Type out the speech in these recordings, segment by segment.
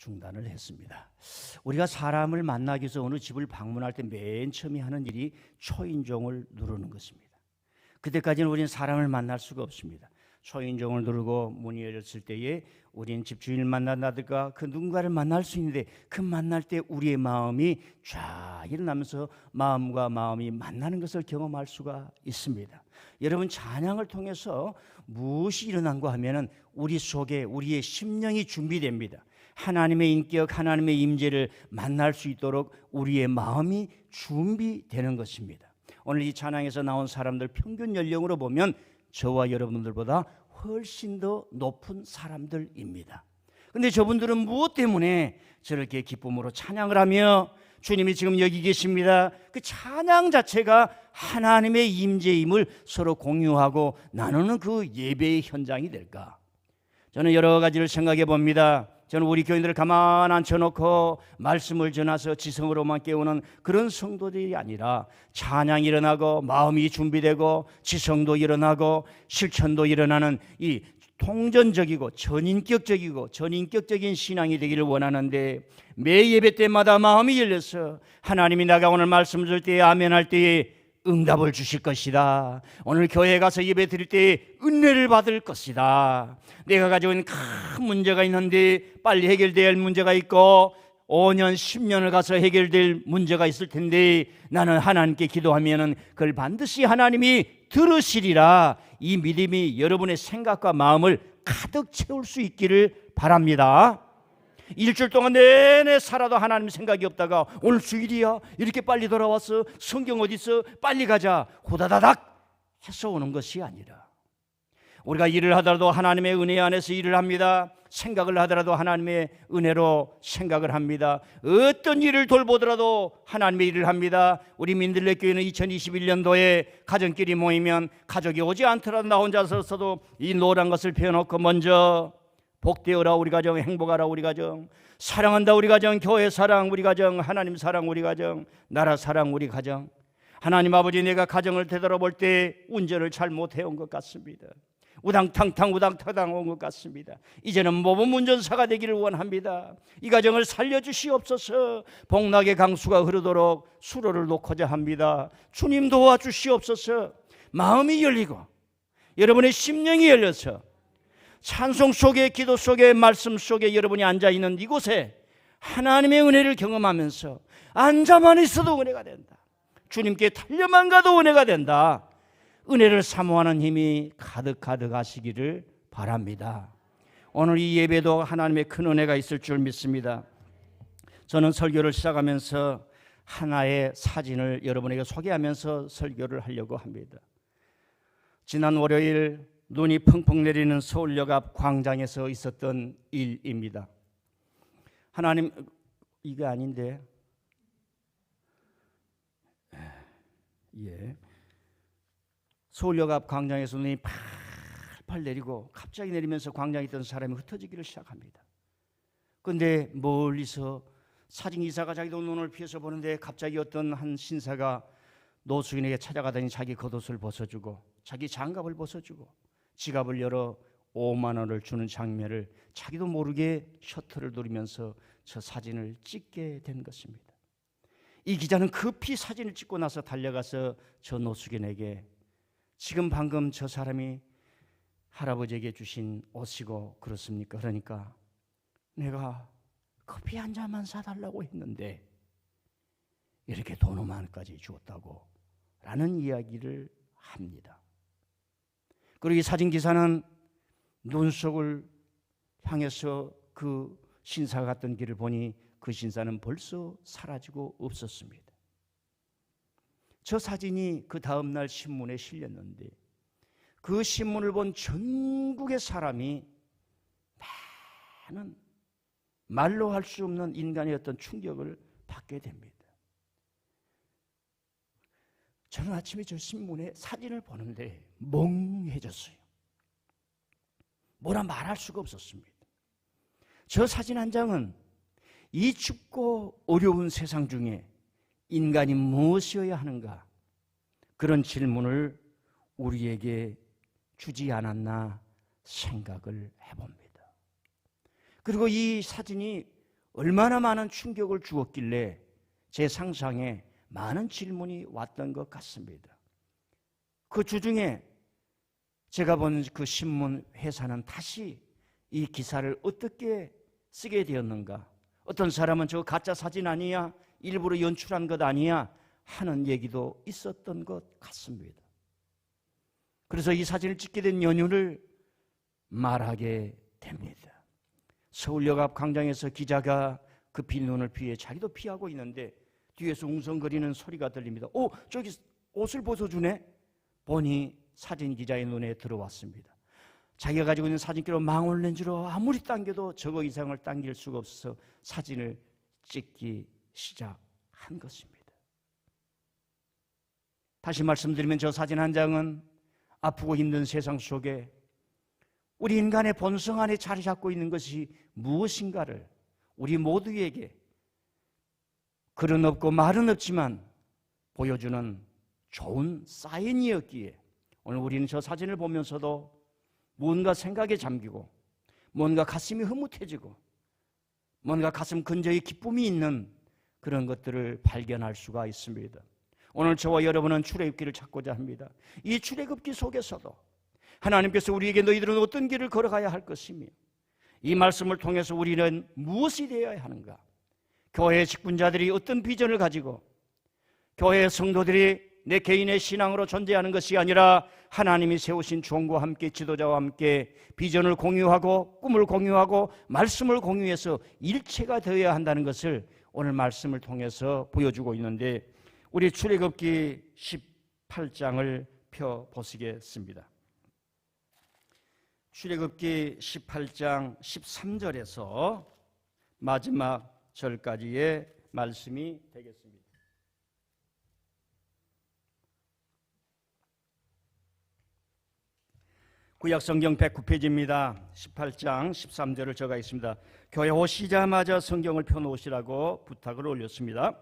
중단을 했습니다. 우리가 사람을 만나기 위해서 어느 집을 방문할 때 맨 처음에 하는 일이 초인종을 누르는 것입니다. 그때까지는 우리는 사람을 만날 수가 없습니다. 초인종을 누르고 문이 열렸을 때에 우리는 집주인을 만난다든가 그 누군가를 만날 수 있는데, 그 만날 때 우리의 마음이 쫙 일어나면서 마음과 마음이 만나는 것을 경험할 수가 있습니다. 여러분, 찬양을 통해서 무엇이 일어난가 하면은 우리 속에 우리의 심령이 준비됩니다. 하나님의 인격, 하나님의 임재를 만날 수 있도록 우리의 마음이 준비되는 것입니다. 오늘 이 찬양에서 나온 사람들 평균 연령으로 보면 저와 여러분들보다 훨씬 더 높은 사람들입니다. 그런데 저분들은 무엇 때문에 저렇게 기쁨으로 찬양을 하며 주님이 지금 여기 계십니다, 그 찬양 자체가 하나님의 임재임을 서로 공유하고 나누는 그 예배의 현장이 될까? 저는 여러 가지를 생각해 봅니다. 저는 우리 교인들을 가만 앉혀놓고 말씀을 전해서 지성으로만 깨우는 그런 성도들이 아니라, 찬양이 일어나고 마음이 준비되고 지성도 일어나고 실천도 일어나는 이 통전적이고 전인격적인 신앙이 되기를 원하는데, 매 예배 때마다 마음이 열려서 하나님이 내가 오늘 말씀 줄 때에 아멘할 때에 응답을 주실 것이다. 오늘 교회에 가서 예배 드릴 때 은혜를 받을 것이다. 내가 가지고 있는 큰 문제가 있는데 빨리 해결돼야 할 문제가 있고 5년, 10년을 가서 해결될 문제가 있을 텐데 나는 하나님께 기도하면 그걸 반드시 하나님이 들으시리라. 이 믿음이 여러분의 생각과 마음을 가득 채울 수 있기를 바랍니다. 일주일 동안 내내 살아도 하나님 생각이 없다가 오늘 주일이야, 이렇게 빨리 돌아왔어, 성경 어디 있어, 빨리 가자, 호다다닥 해서 오는 것이 아니라, 우리가 일을 하더라도 하나님의 은혜 안에서 일을 합니다. 생각을 하더라도 하나님의 은혜로 생각을 합니다. 어떤 일을 돌보더라도 하나님의 일을 합니다. 우리 민들레교회는 2021년도에 가정끼리 모이면 가족이 오지 않더라도 나 혼자서도 이 노란 것을 펴놓고 먼저 복되어라 우리 가정, 행복하라 우리 가정, 사랑한다 우리 가정, 교회 사랑 우리 가정, 하나님 사랑 우리 가정, 나라 사랑 우리 가정. 하나님 아버지, 내가 가정을 되돌아볼 때 운전을 잘 못해온 것 같습니다. 우당탕탕 온 것 같습니다. 이제는 모범 운전사가 되기를 원합니다. 이 가정을 살려주시옵소서. 복락의 강수가 흐르도록 수로를 놓고자 합니다. 주님 도와주시옵소서. 마음이 열리고 여러분의 심령이 열려서 찬송 속에, 기도 속에, 말씀 속에 여러분이 앉아있는 이곳에 하나님의 은혜를 경험하면서 앉아만 있어도 은혜가 된다. 주님께 달려만 가도 은혜가 된다. 은혜를 사모하는 힘이 가득 하시기를 바랍니다. 오늘 이 예배도 하나님의 큰 은혜가 있을 줄 믿습니다. 저는 설교를 시작하면서 하나의 사진을 여러분에게 소개하면서 설교를 하려고 합니다. 지난 월요일 눈이 펑펑 내리는 서울역 앞 광장에서 있었던 일입니다. 하나님, 이게 아닌데, 서울역 앞 광장에서 눈이 팔팔 내리고 갑자기 내리면서 광장에 있던 사람이 흩어지기를 시작합니다. 그런데 멀리서 사진기사가 자기도 눈을 피해서 보는데 갑자기 어떤 한 신사가 노숙인에게 찾아가더니 자기 겉옷을 벗어주고 자기 장갑을 벗어주고 지갑을 열어 5만 원을 주는 장면을 자기도 모르게 셔터를 누르면서 저 사진을 찍게 된 것입니다. 이 기자는 급히 사진을 찍고 나서 달려가서 저 노숙인에게 지금 방금 저 사람이 할아버지에게 주신 옷이고 그렇습니까? 그러니까 내가 커피 한 잔만 사달라고 했는데 이렇게 돈 5만 원까지 주었다고 라는 이야기를 합니다. 그리고 이 사진기사는 눈속을 향해서 그 신사가 갔던 길을 보니 그 신사는 벌써 사라지고 없었습니다. 저 사진이 그 다음날 신문에 실렸는데 그 신문을 본 전국의 사람이 많은 말로 할 수 없는 인간의 어떤 충격을 받게 됩니다. 저는 아침에 저 신문에 사진을 보는데 멍해졌어요. 뭐라 말할 수가 없었습니다. 저 사진 한 장은 이 춥고 어려운 세상 중에 인간이 무엇이어야 하는가, 그런 질문을 우리에게 주지 않았나 생각을 해봅니다. 그리고 이 사진이 얼마나 많은 충격을 주었길래 제 상상에 많은 질문이 왔던 것 같습니다. 그 주중에 제가 본 그 신문 회사는 다시 이 기사를 어떻게 쓰게 되었는가, 어떤 사람은 저거 가짜 사진 아니야, 일부러 연출한 것 아니야 하는 얘기도 있었던 것 같습니다. 그래서 이 사진을 찍게 된 연유를 말하게 됩니다. 서울역 앞 광장에서 기자가 급히 눈을 피해 자기도 피하고 있는데 뒤에서 웅성거리는 소리가 들립니다. 저기 옷을 벗어주네? 보니 사진 기자의 눈에 들어왔습니다. 자기가 가지고 있는 사진기로 망원 렌즈로 아무리 당겨도 저거 이상을 당길 수가 없어서 사진을 찍기 시작한 것입니다. 다시 말씀드리면 저 사진 한 장은 아프고 힘든 세상 속에 우리 인간의 본성 안에 자리 잡고 있는 것이 무엇인가를 우리 모두에게 글은 없고 말은 없지만 보여주는 좋은 사인이었기에 오늘 우리는 저 사진을 보면서도 뭔가 생각에 잠기고 뭔가 가슴이 흐뭇해지고 뭔가 가슴 근저에 기쁨이 있는 그런 것들을 발견할 수가 있습니다. 오늘 저와 여러분은 출애굽기를 찾고자 합니다. 이 출애굽기 속에서도 하나님께서 우리에게 너희들은 어떤 길을 걸어가야 할 것이며 이 말씀을 통해서 우리는 무엇이 되어야 하는가, 교회의 직분자들이 어떤 비전을 가지고 교회의 성도들이 내 개인의 신앙으로 존재하는 것이 아니라 하나님이 세우신 종과 함께 지도자와 함께 비전을 공유하고 꿈을 공유하고 말씀을 공유해서 일체가 되어야 한다는 것을 오늘 말씀을 통해서 보여주고 있는데 우리 출애굽기 18장을 펴보시겠습니다. 출애굽기 18장 13절에서 마지막 절까지의 말씀이 되겠습니다. 구약성경 109페이지입니다. 18장 13절을 적어 있습니다. 교회 오시자마자 성경을 펴놓으시라고 부탁을 올렸습니다.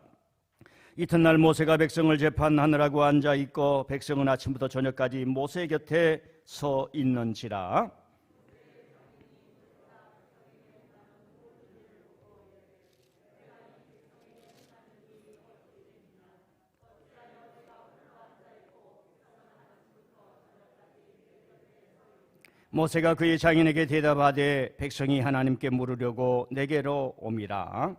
이튿날 모세가 백성을 재판하느라고 앉아있고 백성은 아침부터 저녁까지 모세 곁에 서 있는지라. 모세가 그의 장인에게 대답하되 백성이 하나님께 물으려고 내게로 오미라.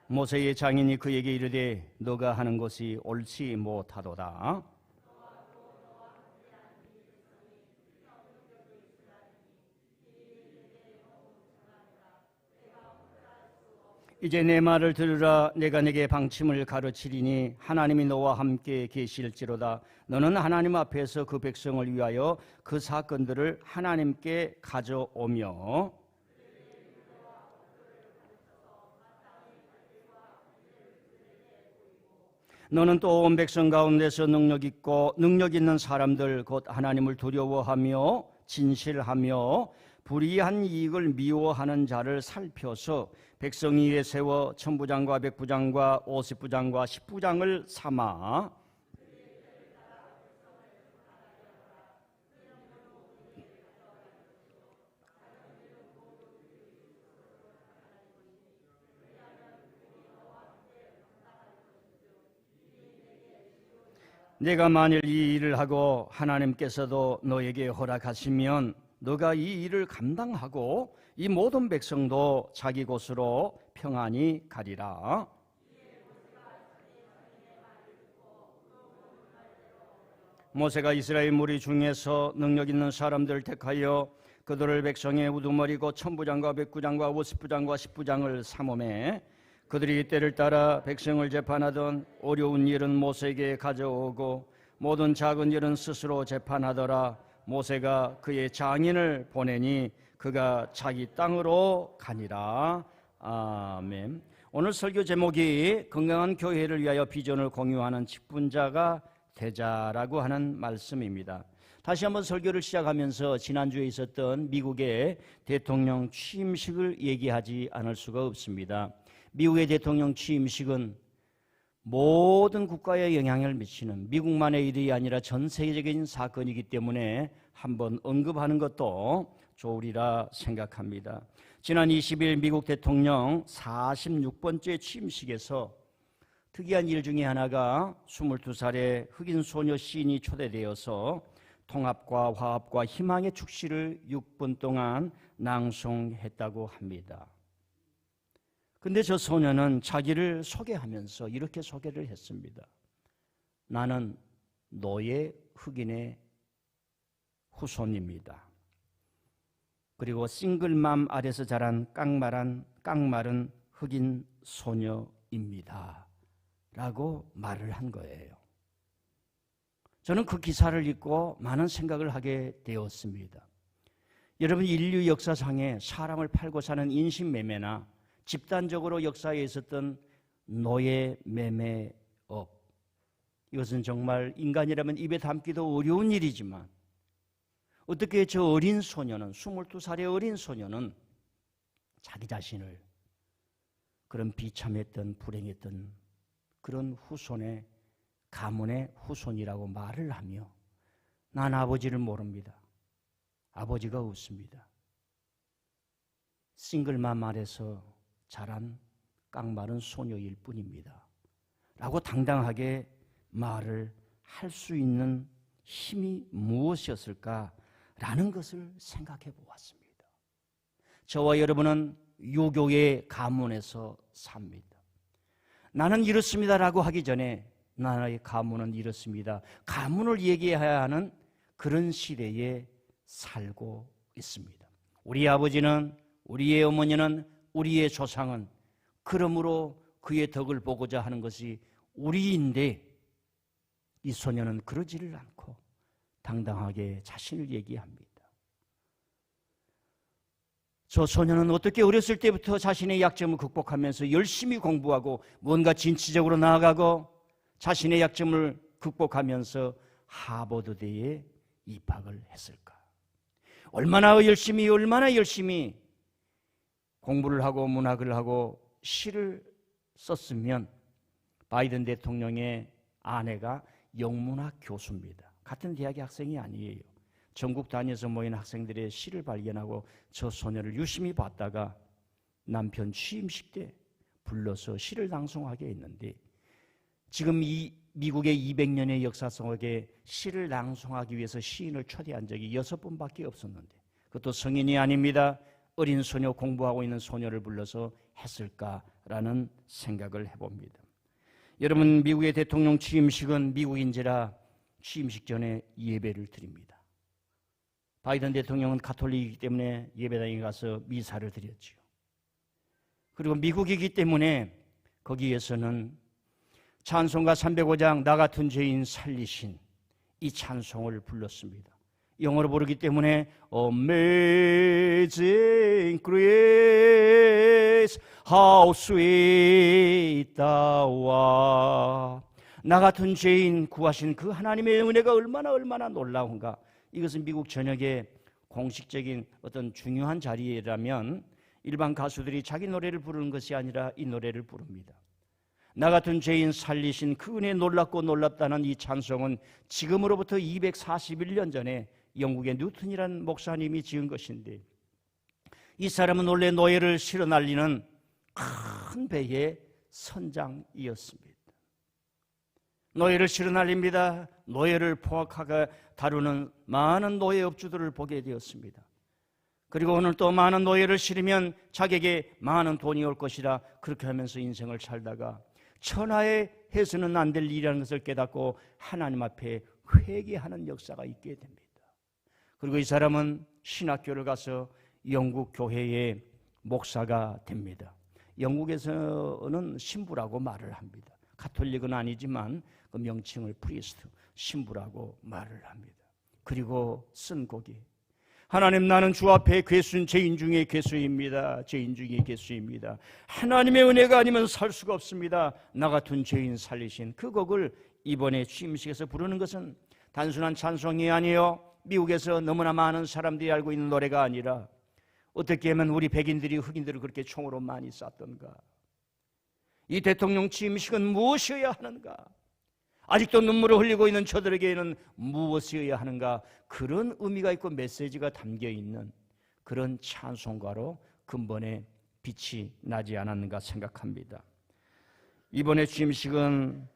모세의 장인이 그에게 이르되 너가 하는 것이 옳지 못하도다. 이제 내 말을 들으라. 내가 네게 방침을 가르치리니 하나님이 너와 함께 계실지로다. 너는 하나님 앞에서 그 백성을 위하여 그 사건들을 하나님께 가져오며 너는 또 온 백성 가운데서 능력 있고 능력 있는 사람들 곧 하나님을 두려워하며 진실하며 불의한 이익을 미워하는 자를 살펴서 백성 위에 세워 천부장과 백부장과 50부장과 10부장을 삼아 내가 만일 이 일을 하고 하나님께서도 너에게 허락하시면 너가 이 일을 감당하고 이 모든 백성도 자기 곳으로 평안히 가리라. 모세가 이스라엘 무리 중에서 능력 있는 사람들을 택하여 그들을 백성의 우두머리고 천부장과 백부장과 50부장과 10부장을 삼음해 그들이 때를 따라 백성을 재판하던 어려운 일은 모세에게 가져오고 모든 작은 일은 스스로 재판하더라. 모세가 그의 장인을 보내니 그가 자기 땅으로 가니라. 아멘. 오늘 설교 제목이 건강한 교회를 위하여 비전을 공유하는 직분자가 되자라고 하는 말씀입니다. 다시 한번 설교를 시작하면서 지난주에 있었던 미국의 대통령 취임식을 얘기하지 않을 수가 없습니다. 미국의 대통령 취임식은 모든 국가에 영향을 미치는 미국만의 일이 아니라 전 세계적인 사건이기 때문에 한번 언급하는 것도 좋으리라 생각합니다. 지난 20일 미국 대통령 46번째 취임식에서 특이한 일 중에 하나가 22살의 흑인 소녀 시인이 초대되어서 통합과 화합과 희망의 축시를 6분 동안 낭송했다고 합니다. 근데 저 소녀는 자기를 소개하면서 이렇게 소개를 했습니다. 나는 노예 흑인의 후손입니다. 그리고 싱글맘 아래서 자란 깡마른 흑인 소녀입니다. 라고 말을 한 거예요. 저는 그 기사를 읽고 많은 생각을 하게 되었습니다. 여러분, 인류 역사상에 사람을 팔고 사는 인신매매나 집단적으로 역사에 있었던 노예 매매업, 이것은 정말 인간이라면 입에 담기도 어려운 일이지만 어떻게 저 어린 소녀는, 22살의 어린 소녀는 자기 자신을 그런 비참했던 불행했던 그런 후손의 가문의 후손이라고 말을 하며 난 아버지를 모릅니다. 아버지가 없습니다. 싱글맘 아래서 자란 깡마른 소녀일 뿐입니다. 라고 당당하게 말을 할 수 있는 힘이 무엇이었을까라는 것을 생각해 보았습니다. 저와 여러분은 유교의 가문에서 삽니다. 나는 이렇습니다라고 하기 전에 나의 가문은 이렇습니다. 가문을 얘기해야 하는 그런 시대에 살고 있습니다. 우리 아버지는, 우리의 어머니는, 우리의 조상은 그러므로 그의 덕을 보고자 하는 것이 우리인데 이 소녀는 그러지를 않고 당당하게 자신을 얘기합니다. 저 소녀는 어떻게 어렸을 때부터 자신의 약점을 극복하면서 열심히 공부하고 뭔가 진취적으로 나아가고 자신의 약점을 극복하면서 하버드대에 입학을 했을까? 얼마나 열심히 공부를 하고 문학을 하고 시를 썼으면 바이든 대통령의 아내가 영문학 교수입니다. 같은 대학의 학생이 아니에요. 전국 다녀서 모인 학생들의 시를 발견하고 저 소녀를 유심히 봤다가 남편 취임식 때 불러서 시를 낭송하게 했는데, 지금 이 미국의 200년의 역사 속에 시를 낭송하기 위해서 시인을 초대한 적이 6번밖에 없었는데 그것도 성인이 아닙니다. 어린 소녀, 공부하고 있는 소녀를 불러서 했을까라는 생각을 해봅니다. 여러분, 미국의 대통령 취임식은 미국인지라 취임식 전에 예배를 드립니다. 바이든 대통령은 가톨릭이기 때문에 예배당에 가서 미사를 드렸죠. 그리고 미국이기 때문에 거기에서는 찬송가 305장 나 같은 죄인 살리신 이 찬송을 불렀습니다. 영어로 부르기 때문에 Amazing Grace How Sweet Thou art. 나 같은 죄인 구하신 그 하나님의 은혜가 얼마나 놀라운가. 이것은 미국 전역의 공식적인 어떤 중요한 자리라면 일반 가수들이 자기 노래를 부르는 것이 아니라 이 노래를 부릅니다. 나 같은 죄인 살리신 그 은혜 놀랍고 놀랍다는 이 찬송은 지금으로부터 241년 전에 영국의 뉴턴이라는 목사님이 지은 것인데, 이 사람은 원래 노예를 실어 날리는 큰 배의 선장이었습니다. 노예를 실어 날립니다. 노예를 포악하게 다루는 많은 노예업주들을 보게 되었습니다. 그리고 오늘 또 많은 노예를 실으면 자기에게 많은 돈이 올 것이라 그렇게 하면서 인생을 살다가 천하에 해서는 안 될 일이라는 것을 깨닫고 하나님 앞에 회개하는 역사가 있게 됩니다. 그리고 이 사람은 신학교를 가서 영국 교회의 목사가 됩니다. 영국에서는 신부라고 말을 합니다. 가톨릭은 아니지만 그 명칭을 프리스트, 신부라고 말을 합니다. 그리고 쓴 곡이 하나님, 나는 주 앞에 괴수인 죄인 중에 괴수입니다. 죄인 중에 괴수입니다. 하나님의 은혜가 아니면 살 수가 없습니다. 나 같은 죄인 살리신 그 곡을 이번에 취임식에서 부르는 것은 단순한 찬송이 아니에요. 미국에서 너무나 많은 사람들이 알고 있는 노래가 아니라 어떻게 하면 우리 백인들이 흑인들을 그렇게 총으로 많이 쐈던가. 이 대통령 취임식은 무엇이어야 하는가? 아직도 눈물을 흘리고 있는 저들에게는 무엇이어야 하는가? 그런 의미가 있고 메시지가 담겨있는 그런 찬송가로 근본에 빛이 나지 않았는가 생각합니다. 이번에 취임식은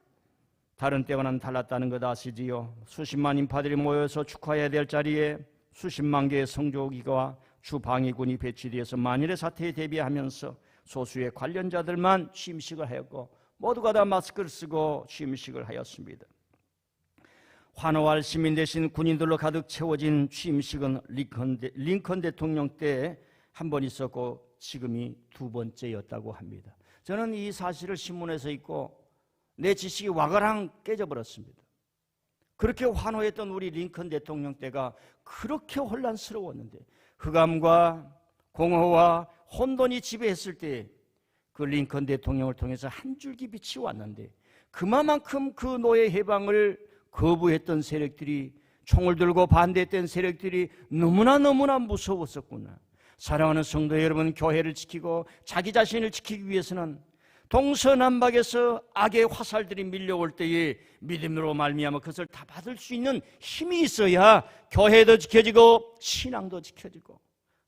다른 때와는 달랐다는 것 아시지요? 수십만 인파들이 모여서 축하해야 될 자리에 수십만 개의 성조기가 주방위군이 배치되어서 만일의 사태에 대비하면서 소수의 관련자들만 취임식을 하였고 모두가 다 마스크를 쓰고 취임식을 하였습니다. 환호할 시민 대신 군인들로 가득 채워진 취임식은 링컨 대통령 때 한 번 있었고 지금이 두 번째였다고 합니다. 저는 이 사실을 신문에서 읽고 내 지식이 와가랑 깨져버렸습니다. 그렇게 환호했던 우리 링컨 대통령 때가 그렇게 혼란스러웠는데 흑암과 공허와 혼돈이 지배했을 때 그 링컨 대통령을 통해서 한 줄기 빛이 왔는데 그만큼 그 노예 해방을 거부했던 세력들이, 총을 들고 반대했던 세력들이 너무나 무서웠었구나. 사랑하는 성도 여러분, 교회를 지키고 자기 자신을 지키기 위해서는 동서남북에서 악의 화살들이 밀려올 때에 믿음으로 말미암아 그것을 다 받을 수 있는 힘이 있어야 교회도 지켜지고 신앙도 지켜지고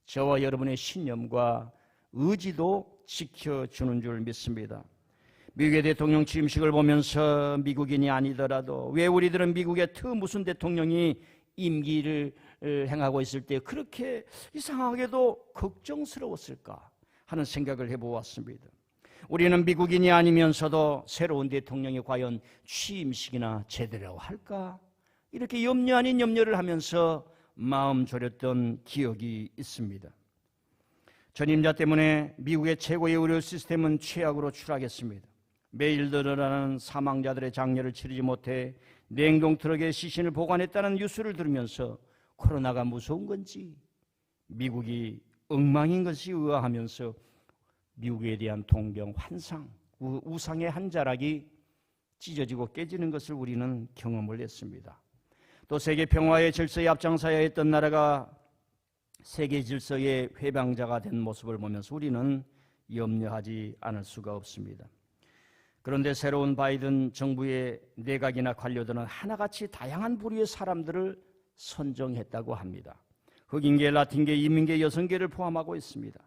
저와 여러분의 신념과 의지도 지켜주는 줄 믿습니다. 미국의 대통령 취임식을 보면서 미국인이 아니더라도 왜 우리들은 미국의 무슨 대통령이 임기를 행하고 있을 때 그렇게 이상하게도 걱정스러웠을까 하는 생각을 해보았습니다. 우리는 미국인이 아니면서도 새로운 대통령이 과연 취임식이나 제대로 할까? 이렇게 염려 아닌 염려를 하면서 마음 졸였던 기억이 있습니다. 전임자 때문에 미국의 최고의 의료 시스템은 최악으로 추락했습니다. 매일 늘어나는 사망자들의 장례를 치르지 못해 냉동 트럭에 시신을 보관했다는 뉴스를 들으면서 코로나가 무서운 건지 미국이 엉망인 것이 의아하면서 미국에 대한 동경, 환상, 우상의 한 자락이 찢어지고 깨지는 것을 우리는 경험을 했습니다. 또 세계 평화의 질서에 앞장서야 했던 나라가 세계 질서의 회방자가 된 모습을 보면서 우리는 염려하지 않을 수가 없습니다. 그런데 새로운 바이든 정부의 내각이나 관료들은 하나같이 다양한 부류의 사람들을 선정했다고 합니다. 흑인계, 라틴계, 이민계, 여성계를 포함하고 있습니다.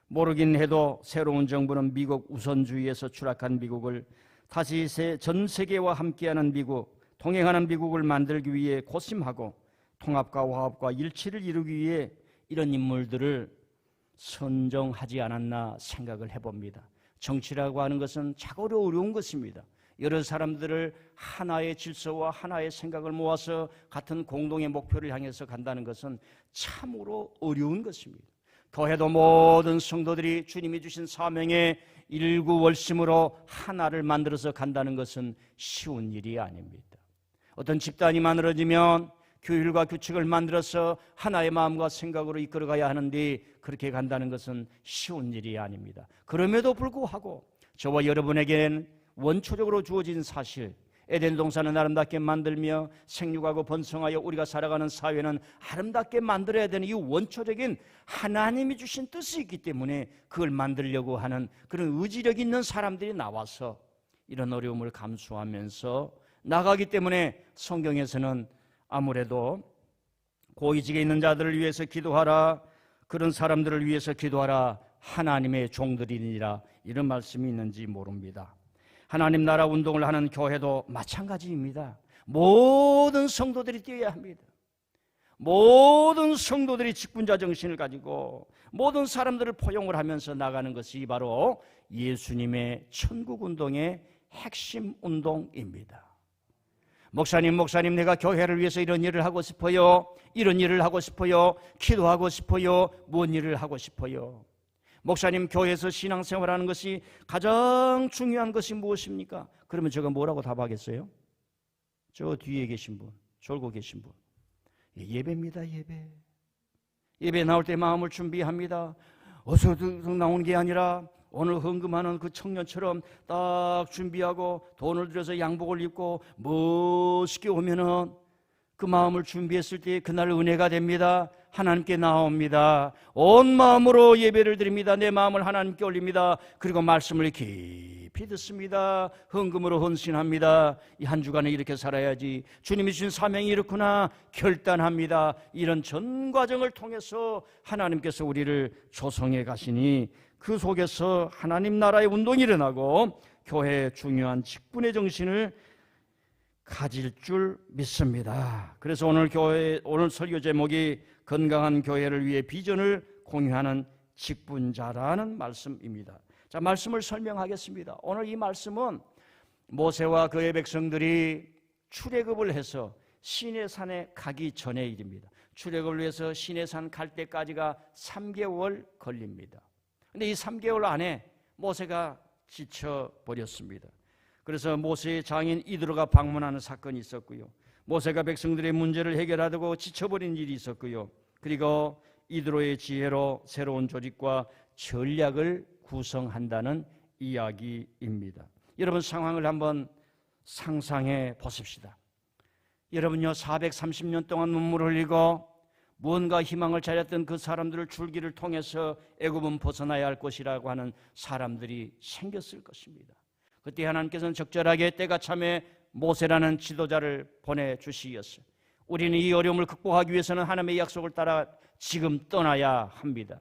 모르긴 해도 새로운 정부는 미국 우선주의에서 추락한 미국을 다시 전 세계와 함께하는 미국, 동행하는 미국을 만들기 위해 고심하고 통합과 화합과 일치를 이루기 위해 이런 인물들을 선정하지 않았나 생각을 해봅니다. 정치라고 하는 것은 자고로 어려운 것입니다. 여러 사람들을 하나의 질서와 하나의 생각을 모아서 같은 공동의 목표를 향해서 간다는 것은 참으로 어려운 것입니다. 교회도 모든 성도들이 주님이 주신 사명의 일구월심으로 하나를 만들어서 간다는 것은 쉬운 일이 아닙니다. 어떤 집단이 만들어지면 규율과 규칙을 만들어서 하나의 마음과 생각으로 이끌어가야 하는데 그렇게 간다는 것은 쉬운 일이 아닙니다. 그럼에도 불구하고 저와 여러분에게는 원초적으로 주어진 사실, 에덴 동산은 아름답게 만들며 생육하고 번성하여 우리가 살아가는 사회는 아름답게 만들어야 되는 이 원초적인 하나님이 주신 뜻이 있기 때문에 그걸 만들려고 하는 그런 의지력 있는 사람들이 나와서 이런 어려움을 감수하면서 나가기 때문에 성경에서는 아무래도 고위직에 있는 자들을 위해서 기도하라, 그런 사람들을 위해서 기도하라, 하나님의 종들이니라, 이런 말씀이 있는지 모릅니다. 하나님 나라 운동을 하는 교회도 마찬가지입니다. 모든 성도들이 뛰어야 합니다. 모든 성도들이 직분자 정신을 가지고 모든 사람들을 포용을 하면서 나가는 것이 바로 예수님의 천국 운동의 핵심 운동입니다. 목사님 내가 교회를 위해서 이런 일을 하고 싶어요, 이런 일을 하고 싶어요, 기도하고 싶어요, 뭔 일을 하고 싶어요. 목사님, 교회에서 신앙생활하는 것이 가장 중요한 것이 무엇입니까? 그러면 제가 뭐라고 답하겠어요? 저 뒤에 계신 분, 졸고 계신 분, 예배입니다. 예배 나올 때 마음을 준비합니다. 어서 나오는 게 아니라 오늘 헌금하는 그 청년처럼 딱 준비하고 돈을 들여서 양복을 입고 멋있게 오면은 그 마음을 준비했을 때 그날 은혜가 됩니다. 하나님께 나옵니다. 온 마음으로 예배를 드립니다. 내 마음을 하나님께 올립니다. 그리고 말씀을 깊이 듣습니다. 헌금으로 헌신합니다. 이 한 주간에 이렇게 살아야지, 주님이 주신 사명이 이렇구나 결단합니다. 이런 전 과정을 통해서 하나님께서 우리를 조성해 가시니 그 속에서 하나님 나라의 운동이 일어나고 교회의 중요한 직분의 정신을 가질 줄 믿습니다. 그래서 오늘 설교 제목이 건강한 교회를 위해 비전을 공유하는 직분자라는 말씀입니다. 자, 말씀을 설명하겠습니다. 오늘 이 말씀은 모세와 그의 백성들이 출애굽을 해서 시내산에 가기 전의 일입니다. 출애굽을 위해서 시내산 갈 때까지가 3개월 걸립니다. 그런데 이 3개월 안에 모세가 지쳐버렸습니다. 그래서 모세의 장인 이드로가 방문하는 사건이 있었고요. 모세가 백성들의 문제를 해결하려고 지쳐버린 일이 있었고요. 그리고 이드로의 지혜로 새로운 조직과 전략을 구성한다는 이야기입니다. 여러분, 상황을 한번 상상해 보십시다. 여러분요, 430년 동안 눈물을 흘리고 무언가 희망을 찾았던 그 사람들을 줄기를 통해서 애굽은 벗어나야 할 것이라고 하는 사람들이 생겼을 것입니다. 그때 하나님께서는 적절하게 때가 참에 모세라는 지도자를 보내주시었어요. 우리는 이 어려움을 극복하기 위해서는 하나님의 약속을 따라 지금 떠나야 합니다.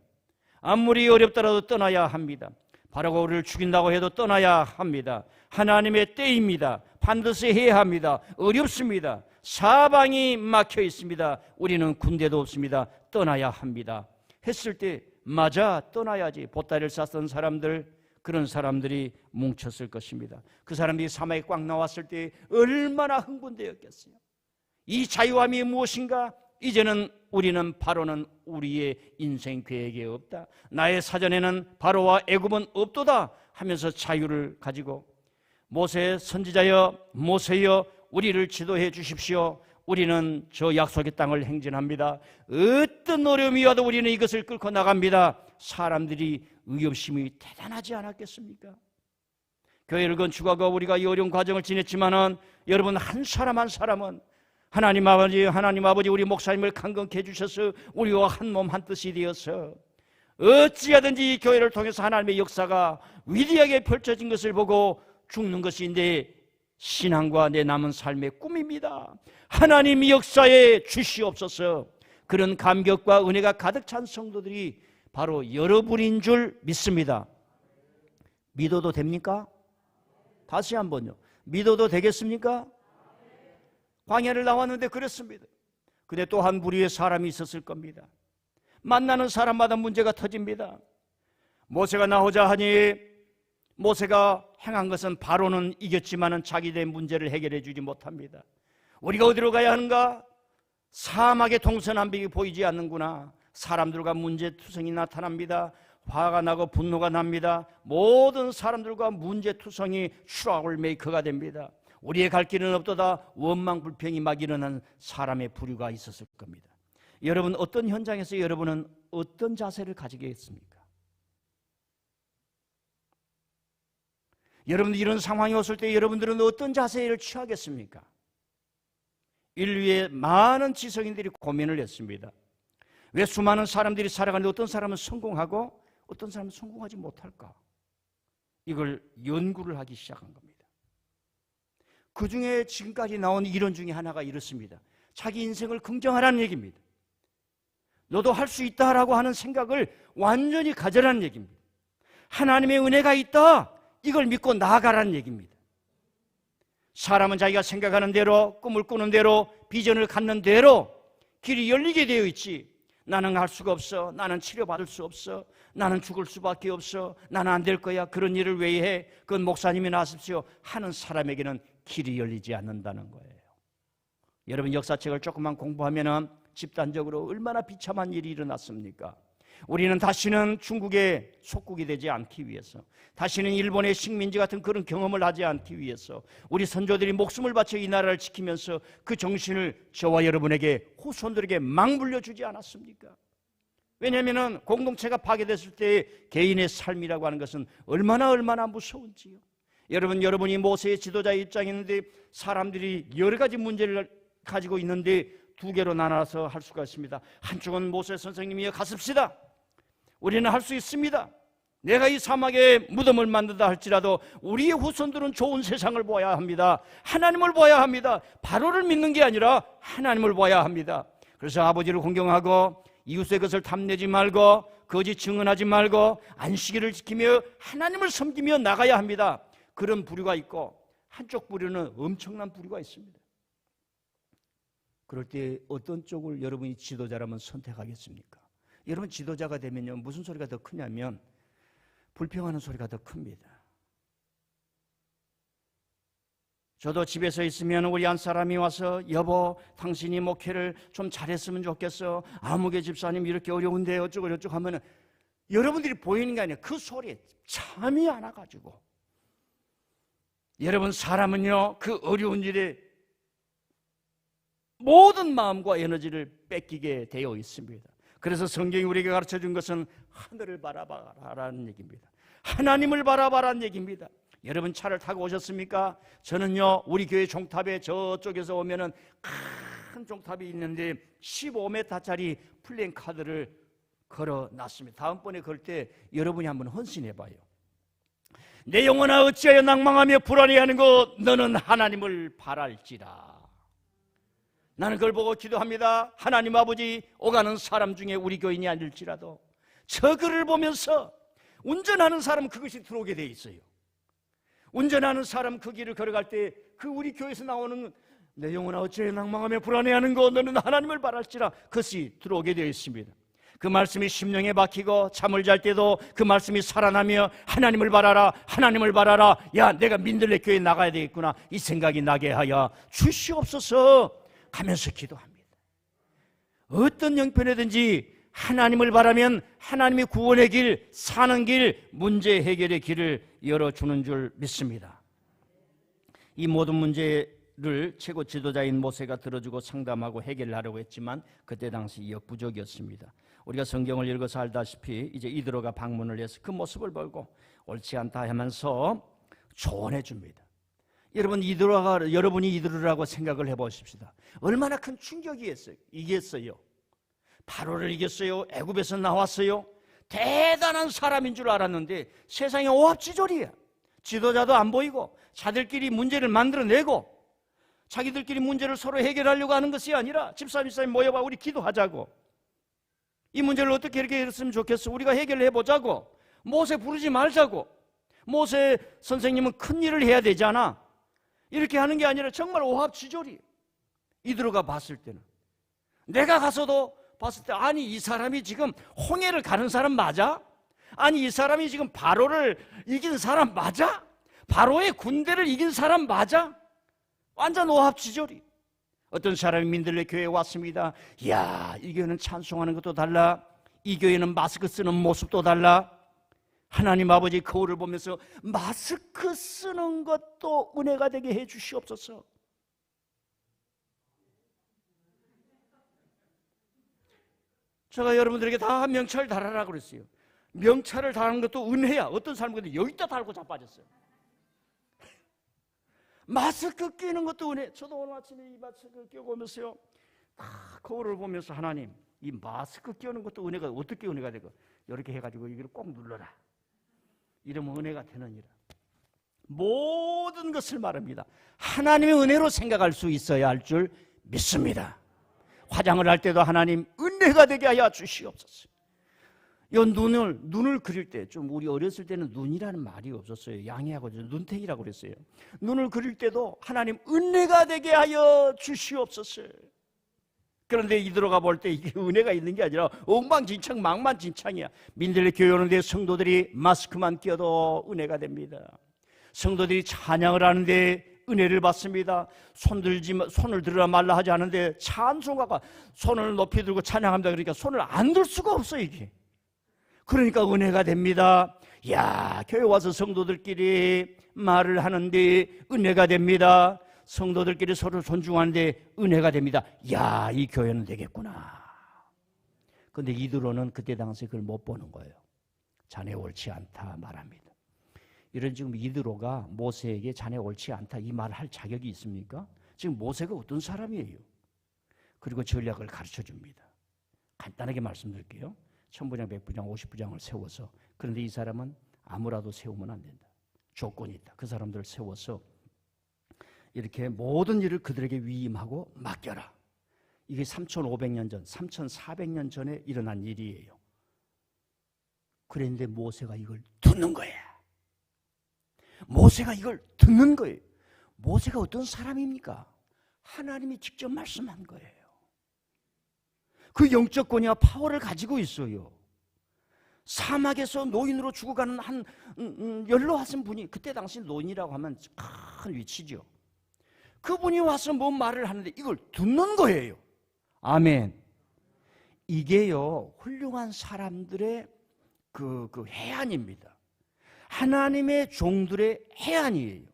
아무리 어렵더라도 떠나야 합니다. 바로가 우리를 죽인다고 해도 떠나야 합니다. 하나님의 때입니다. 반드시 해야 합니다. 어렵습니다. 사방이 막혀 있습니다. 우리는 군대도 없습니다. 떠나야 합니다. 했을 때 맞아, 떠나야지. 보따리를 쌌던 사람들, 그런 사람들이 뭉쳤을 것입니다. 그 사람들이 사막에 꽉 나왔을 때 얼마나 흥분되었겠어요. 이 자유함이 무엇인가? 이제는 우리는 바로는 우리의 인생 계획에 없다. 나의 사전에는 바로와 애굽은 없도다 하면서 자유를 가지고 모세 선지자여, 모세여, 우리를 지도해 주십시오. 우리는 저 약속의 땅을 행진합니다. 어떤 어려움이 와도 우리는 이것을 끌고 나갑니다. 사람들이 의협심이 대단하지 않았겠습니까? 교회를 건축하고 우리가 이 어려운 과정을 지냈지만은 여러분, 한 사람 한 사람은 하나님 아버지 우리 목사님을 강건케 해주셔서 우리와 한 몸 한 뜻이 되어서 어찌하든지 이 교회를 통해서 하나님의 역사가 위대하게 펼쳐진 것을 보고 죽는 것이 내 신앙과 내 남은 삶의 꿈입니다. 하나님 역사에 주시옵소서. 그런 감격과 은혜가 가득 찬 성도들이 바로 여러분인 줄 믿습니다. 믿어도 됩니까? 다시 한번요. 믿어도 되겠습니까? 광야를 나왔는데 그랬습니다. 근데 또 한 부류의 사람이 있었을 겁니다. 만나는 사람마다 문제가 터집니다. 모세가 나오자 하니 모세가 행한 것은 바로는 이겼지만은 자기들의 문제를 해결해 주지 못합니다. 우리가 어디로 가야 하는가? 사막의 동서남북이 보이지 않는구나. 사람들과 문제투성이 나타납니다. 화가 나고 분노가 납니다. 모든 사람들과 문제투성이 트러블 메이커가 됩니다. 우리의 갈 길은 없도다. 원망불평이 막 일어나는 사람의 부류가 있었을 겁니다. 여러분, 어떤 현장에서 여러분은 어떤 자세를 가지겠습니까? 여러분들 이런 상황이 왔을 때 여러분들은 어떤 자세를 취하겠습니까? 인류의 많은 지성인들이 고민을 했습니다. 왜 수많은 사람들이 살아가는데 어떤 사람은 성공하고 어떤 사람은 성공하지 못할까? 이걸 연구를 하기 시작한 겁니다. 그 중에 지금까지 나온 이론 중에 하나가 이렇습니다. 자기 인생을 긍정하라는 얘기입니다. 너도 할 수 있다라고 하는 생각을 완전히 가져라는 얘기입니다. 하나님의 은혜가 있다, 이걸 믿고 나아가라는 얘기입니다. 사람은 자기가 생각하는 대로, 꿈을 꾸는 대로, 비전을 갖는 대로 길이 열리게 되어 있지. 나는 할 수가 없어. 나는 치료받을 수 없어. 나는 죽을 수밖에 없어. 나는 안 될 거야. 그런 일을 왜 해? 그건 목사님이나 하십시오 하는 사람에게는 길이 열리지 않는다는 거예요. 여러분, 역사책을 조금만 공부하면 집단적으로 얼마나 비참한 일이 일어났습니까? 우리는 다시는 중국의 속국이 되지 않기 위해서, 다시는 일본의 식민지 같은 그런 경험을 하지 않기 위해서 우리 선조들이 목숨을 바쳐 이 나라를 지키면서 그 정신을 저와 여러분에게, 후손들에게 막 물려주지 않았습니까? 왜냐하면 공동체가 파괴됐을 때 개인의 삶이라고 하는 것은 얼마나 무서운지요. 여러분이 모세의 지도자의 입장에 있는데 사람들이 여러 가지 문제를 가지고 있는데 두 개로 나눠서 할 수가 있습니다. 한쪽은 모세 선생님이여 갔습시다. 우리는 할 수 있습니다. 내가 이 사막에 무덤을 만든다 할지라도 우리의 후손들은 좋은 세상을 보아야 합니다. 하나님을 보아야 합니다. 바로를 믿는 게 아니라 하나님을 보아야 합니다. 그래서 아버지를 공경하고 이웃의 것을 탐내지 말고 거짓 증언하지 말고 안식일을 지키며 하나님을 섬기며 나가야 합니다. 그런 부류가 있고 한쪽 부류는 엄청난 부류가 있습니다. 그럴 때 어떤 쪽을 여러분이 지도자라면 선택하겠습니까? 여러분 지도자가 되면요 무슨 소리가 더 크냐면 불평하는 소리가 더 큽니다. 저도 집에서 있으면 우리 한 사람이 와서 여보 당신이 목회를 좀 잘했으면 좋겠어. 아무개 집사님 이렇게 어려운데 어쩌고 저쩌고 하면은 여러분들이 보이는 게 아니라 그 소리에 잠이 안 와가지고 여러분 사람은요 그 어려운 일에 모든 마음과 에너지를 뺏기게 되어 있습니다. 그래서 성경이 우리에게 가르쳐준 것은 하늘을 바라봐라라는 얘기입니다. 하나님을 바라봐라는 얘기입니다. 여러분 차를 타고 오셨습니까? 저는요 우리 교회 종탑에 저쪽에서 오면은 큰 종탑이 있는데 15m짜리 플랜카드를 걸어놨습니다. 다음번에 걸 때 여러분이 한번 헌신해봐요. 내 영혼아 어찌하여 낭망하며 불안해하는 것 너는 하나님을 바랄지라. 나는 그걸 보고 기도합니다. 하나님 아버지 오가는 사람 중에 우리 교인이 아닐지라도 저 글을 보면서 운전하는 사람은 그것이 들어오게 돼 있어요. 운전하는 사람 그 길을 걸어갈 때 그 우리 교회에서 나오는 내 영혼아 어찌하여 낭망하며 불안해하는 것 너는 하나님을 바랄지라 그것이 들어오게 되어 있습니다. 그 말씀이 심령에 박히고 잠을 잘 때도 그 말씀이 살아나며 하나님을 바라라 하나님을 바라라 야 내가 민들레 교회에 나가야 되겠구나 이 생각이 나게 하여 주시옵소서 가면서 기도합니다. 어떤 형편이든지 하나님을 바라면 하나님의 구원의 길, 사는 길, 문제 해결의 길을 열어주는 줄 믿습니다. 이 모든 문제를 최고 지도자인 모세가 들어주고 상담하고 해결하려고 했지만 그때 당시 역부족이었습니다. 우리가 성경을 읽어서 알다시피 이제 이드로가 방문을 해서 그 모습을 보고 옳지 않다 하면서 조언해 줍니다. 여러분이 이드로라고 생각을 해보십시다. 얼마나 큰 충격이었어요. 이겼어요. 바로를 이겼어요. 애굽에서 나왔어요. 대단한 사람인 줄 알았는데 세상에 오합지졸이야. 지도자도 안 보이고 자들끼리 문제를 만들어내고 자기들끼리 문제를 서로 해결하려고 하는 것이 아니라 집사님 모여봐 우리 기도하자고 이 문제를 어떻게 이렇게 했으면 좋겠어 우리가 해결해 보자고 모세 부르지 말자고 모세 선생님은 큰 일을 해야 되잖아 이렇게 하는 게 아니라 정말 오합지졸이에요. 이드로가 봤을 때는 내가 가서도 봤을 때 아니 이 사람이 지금 홍해를 가는 사람 맞아? 아니 이 사람이 지금 바로를 이긴 사람 맞아? 바로의 군대를 이긴 사람 맞아? 완전 오합지졸이. 어떤 사람이 민들레 교회에 왔습니다. 이야 이 교회는 찬송하는 것도 달라 이 교회는 마스크 쓰는 모습도 달라 하나님 아버지 거울을 보면서 마스크 쓰는 것도 은혜가 되게 해 주시옵소서. 제가 여러분들에게 다 명찰 달아라 그랬어요. 명찰을 달는 것도 은혜야. 어떤 사람은 근데 여기다 달고 자빠졌어요. 마스크 끼는 것도 은혜. 저도 오늘 아침에 이 마스크 끼고 오면서요 거울을 보면서 하나님 이 마스크 끼는 것도 은혜가 어떻게 은혜가 되고 이렇게 해가지고 이걸 꼭 눌러라 이러면 은혜가 되느니라. 모든 것을 말합니다. 하나님의 은혜로 생각할 수 있어야 할 줄 믿습니다. 화장을 할 때도 하나님 은혜가 되게 하여 주시옵소서. 이 눈을 그릴 때 좀 우리 어렸을 때는 눈이라는 말이 없었어요. 양해하고 눈탱이라고 그랬어요. 눈을 그릴 때도 하나님 은혜가 되게 하여 주시옵소서. 그런데 이들어가 볼 때 이게 은혜가 있는 게 아니라 엉망진창 망만진창이야. 민들레 교회 오는데 성도들이 마스크만 끼어도 은혜가 됩니다. 성도들이 찬양을 하는데 은혜를 받습니다. 손을 들으라 말라 하지 않은데 찬송가가 손을 높이 들고 찬양합니다. 그러니까 손을 안 들 수가 없어 이게. 그러니까 은혜가 됩니다. 야 교회 와서 성도들끼리 말을 하는데 은혜가 됩니다. 성도들끼리 서로 존중하는데 은혜가 됩니다. 야 이 교회는 되겠구나. 그런데 이드로는 그때 당시에 그걸 못 보는 거예요. 자네 옳지 않다 말합니다. 이런 지금 이드로가 모세에게 자네 옳지 않다 이 말을 할 자격이 있습니까? 지금 모세가 어떤 사람이에요? 그리고 전략을 가르쳐 줍니다. 간단하게 말씀드릴게요. 1000부장, 100부장, 50부장을 세워서, 그런데 이 사람은 아무라도 세우면 안 된다. 조건이 있다. 그 사람들을 세워서 이렇게 모든 일을 그들에게 위임하고 맡겨라. 이게 3500년 전, 3400년 전에 일어난 일이에요. 그랬는데 모세가 이걸 듣는 거야. 모세가 이걸 듣는 거예요. 모세가 어떤 사람입니까? 하나님이 직접 말씀한 거예요. 그 영적 권위와 파워를 가지고 있어요. 사막에서 노인으로 죽어가는 한 연로하신 분이, 그때 당시 노인이라고 하면 큰 위치죠. 그분이 와서 뭔 말을 하는데 이걸 듣는 거예요. 아멘. 이게요, 훌륭한 사람들의 그 해안입니다. 하나님의 종들의 해안이에요.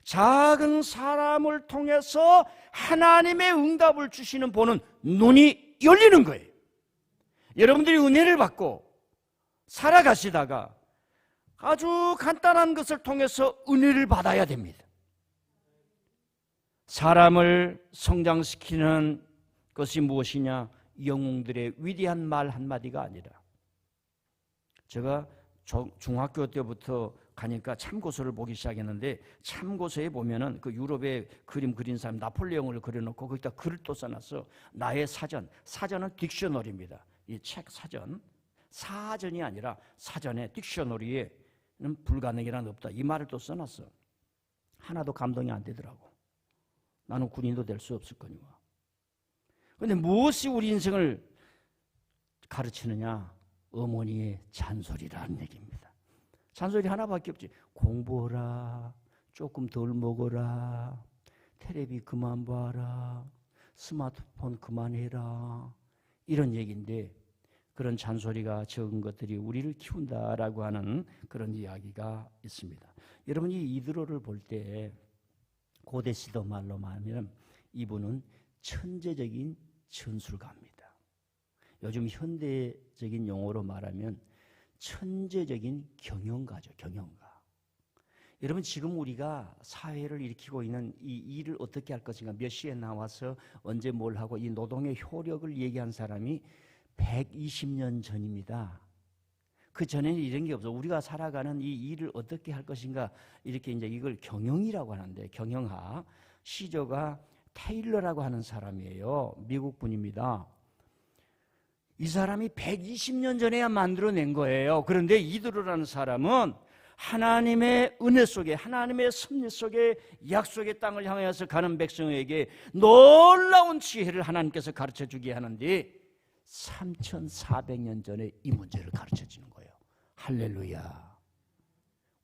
작은 사람을 통해서 하나님의 응답을 주시는 보는 눈이 열리는 거예요. 여러분들이 은혜를 받고 살아가시다가 아주 간단한 것을 통해서 은혜를 받아야 됩니다. 사람을 성장시키는 것이 무엇이냐? 영웅들의 위대한 말 한마디가 아니라, 제가 중학교 때부터 가니까 참고서를 보기 시작했는데, 참고서에 보면은 그 유럽에 그림 그린 사람 나폴레옹을 그려놓고 거기다 글을 또 써놨어. 나의 사전. 사전은 딕셔너리입니다. 이 책 사전. 사전이 아니라 사전에, 딕셔너리에는 불가능이란 없다. 이 말을 또 써놨어. 하나도 감동이 안 되더라고. 나는 군인도 될 수 없을 거니와. 그런데 무엇이 우리 인생을 가르치느냐? 어머니의 잔소리라는 얘기입니다. 잔소리 하나밖에 없지. 공부하라, 조금 덜 먹어라, 텔레비 그만 봐라, 스마트폰 그만해라, 이런 얘기인데, 그런 잔소리가 적은 것들이 우리를 키운다라고 하는 그런 이야기가 있습니다. 여러분이 이드로를 볼 때 고대 시도 말로 말하면 이분은 천재적인 전술가입니다. 요즘 현대적인 용어로 말하면 천재적인 경영가죠. 경영가. 여러분, 지금 우리가 사회를 일으키고 있는 이 일을 어떻게 할 것인가, 몇 시에 나와서 언제 뭘 하고, 이 노동의 효력을 얘기한 사람이 120년 전입니다. 그 전에는 이런 게 없어. 우리가 살아가는 이 일을 어떻게 할 것인가, 이렇게 이제 이걸 경영이라고 하는데, 경영학 시저가 테일러라고 하는 사람이에요. 미국 분입니다. 이 사람이 120년 전에야 만들어낸 거예요. 그런데 이드로라는 사람은 하나님의 은혜 속에, 하나님의 섭리 속에, 약속의 땅을 향해서 가는 백성에게 놀라운 지혜를 하나님께서 가르쳐 주게 하는데, 3400년 전에 이 문제를 가르쳐 주는 거예요. 할렐루야.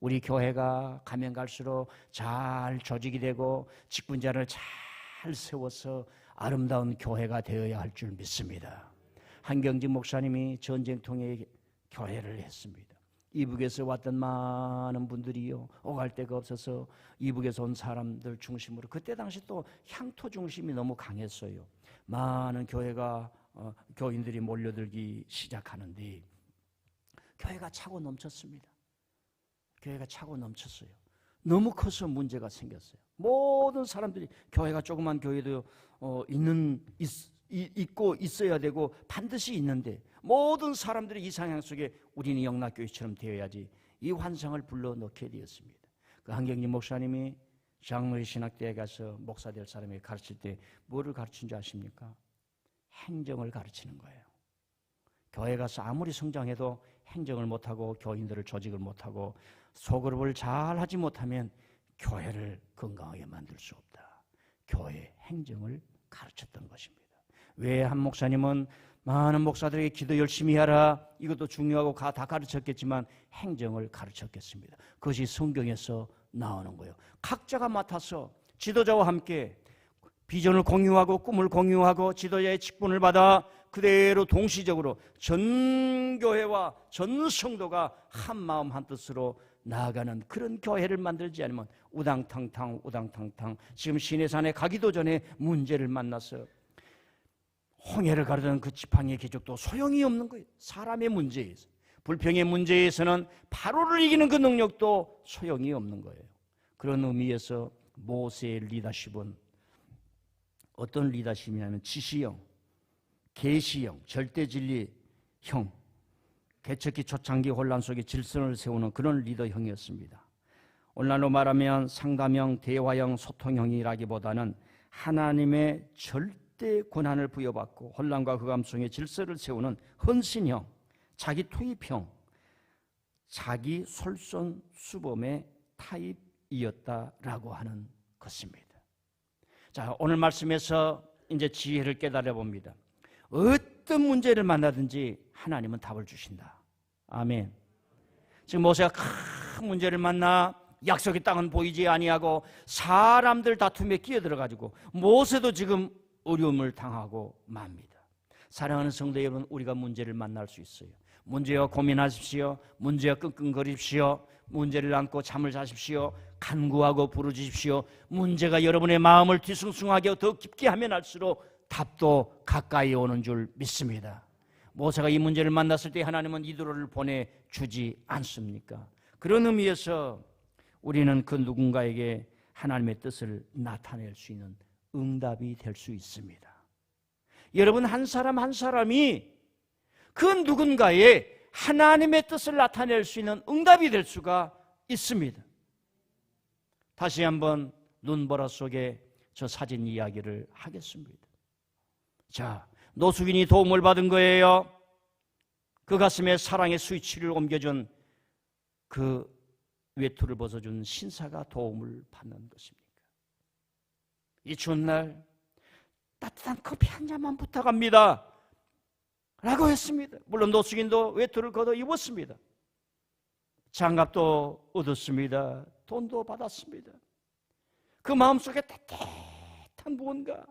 우리 교회가 가면 갈수록 잘 조직이 되고 직분자를 잘 세워서 아름다운 교회가 되어야 할 줄 믿습니다. 한경진 목사님이 전쟁통에 교회를 했습니다. 이북에서 왔던 많은 분들이요, 오갈 데가 없어서 이북에서 온 사람들 중심으로, 그때 당시 또 향토 중심이 너무 강했어요. 많은 교회가 교인들이 몰려들기 시작하는데 교회가 차고 넘쳤습니다. 교회가 차고 넘쳤어요. 너무 커서 문제가 생겼어요. 모든 사람들이, 교회가 조그만 교회도 있고 있어야 되고 반드시 있는데, 모든 사람들이 이 상향 속에 우리는 영락교회처럼 되어야지, 이 환상을 불러넣게 되었습니다. 그 한경진 목사님이 장로의 신학대에 가서 목사 될 사람에게 가르칠 때 뭐를 가르친 줄 아십니까? 행정을 가르치는 거예요. 교회 가서 아무리 성장해도 행정을 못하고 교인들을 조직을 못하고 소그룹을 잘 하지 못하면 교회를 건강하게 만들 수 없다. 교회 행정을 가르쳤던 것입니다. 왜 한 목사님은 많은 목사들에게 기도 열심히 하라, 이것도 중요하고 다 가르쳤겠지만 행정을 가르쳤겠습니다. 그것이 성경에서 나오는 거예요. 각자가 맡아서 지도자와 함께 비전을 공유하고 꿈을 공유하고 지도자의 직분을 받아 그대로 동시적으로 전 교회와 전 성도가 한 마음 한 뜻으로 나아가는 그런 교회를 만들지 않으면 우당탕탕 지금 시내산에 가기도 전에 문제를 만나서 홍해를 가르던 그 지팡이의 기적도 소용이 없는 거예요. 사람의 문제에서, 불평의 문제에서는 바로를 이기는 그 능력도 소용이 없는 거예요. 그런 의미에서 모세의 리더십은 어떤 리더십이냐면 지시형, 계시형, 절대진리형, 개척기 초창기 혼란 속에 질서를 세우는 그런 리더형이었습니다. 오늘날로 말하면 상담형, 대화형, 소통형이라기보다는 하나님의 절대 권한을 부여받고 혼란과 흑암 속에 질서를 세우는 헌신형, 자기 투입형, 자기 솔선수범의 타입이었다라고 하는 것입니다. 자, 오늘 말씀에서 이제 지혜를 깨달아 봅니다. 어떤 문제를 만나든지 하나님은 답을 주신다. 아멘. 지금 모세가 큰 문제를 만나 약속의 땅은 보이지 아니하고 사람들 다툼에 끼어들어가지고 모세도 지금 어려움을 당하고 맙니다. 사랑하는 성도 여러분, 우리가 문제를 만날 수 있어요. 문제와 고민하십시오. 문제와 끙끙거리십시오. 문제를 안고 잠을 자십시오. 간구하고 부르짖으십시오. 문제가 여러분의 마음을 뒤숭숭하게 더 깊게 하면 할수록 답도 가까이 오는 줄 믿습니다. 모세가 이 문제를 만났을 때 하나님은 이드로를 보내주지 않습니까? 그런 의미에서 우리는 그 누군가에게 하나님의 뜻을 나타낼 수 있는 응답이 될 수 있습니다. 여러분, 한 사람 한 사람이 그 누군가의 하나님의 뜻을 나타낼 수 있는 응답이 될 수가 있습니다. 다시 한번 눈보라 속에 저 사진 이야기를 하겠습니다. 자, 노숙인이 도움을 받은 거예요. 그 가슴에 사랑의 스위치를 옮겨준 그 외투를 벗어준 신사가 도움을 받는 것입니까? 이 추운 날 따뜻한 커피 한 잔만 부탁합니다 라고 했습니다. 물론 노숙인도 외투를 걷어 입었습니다. 장갑도 얻었습니다. 돈도 받았습니다. 그 마음속에 따뜻한 무언가,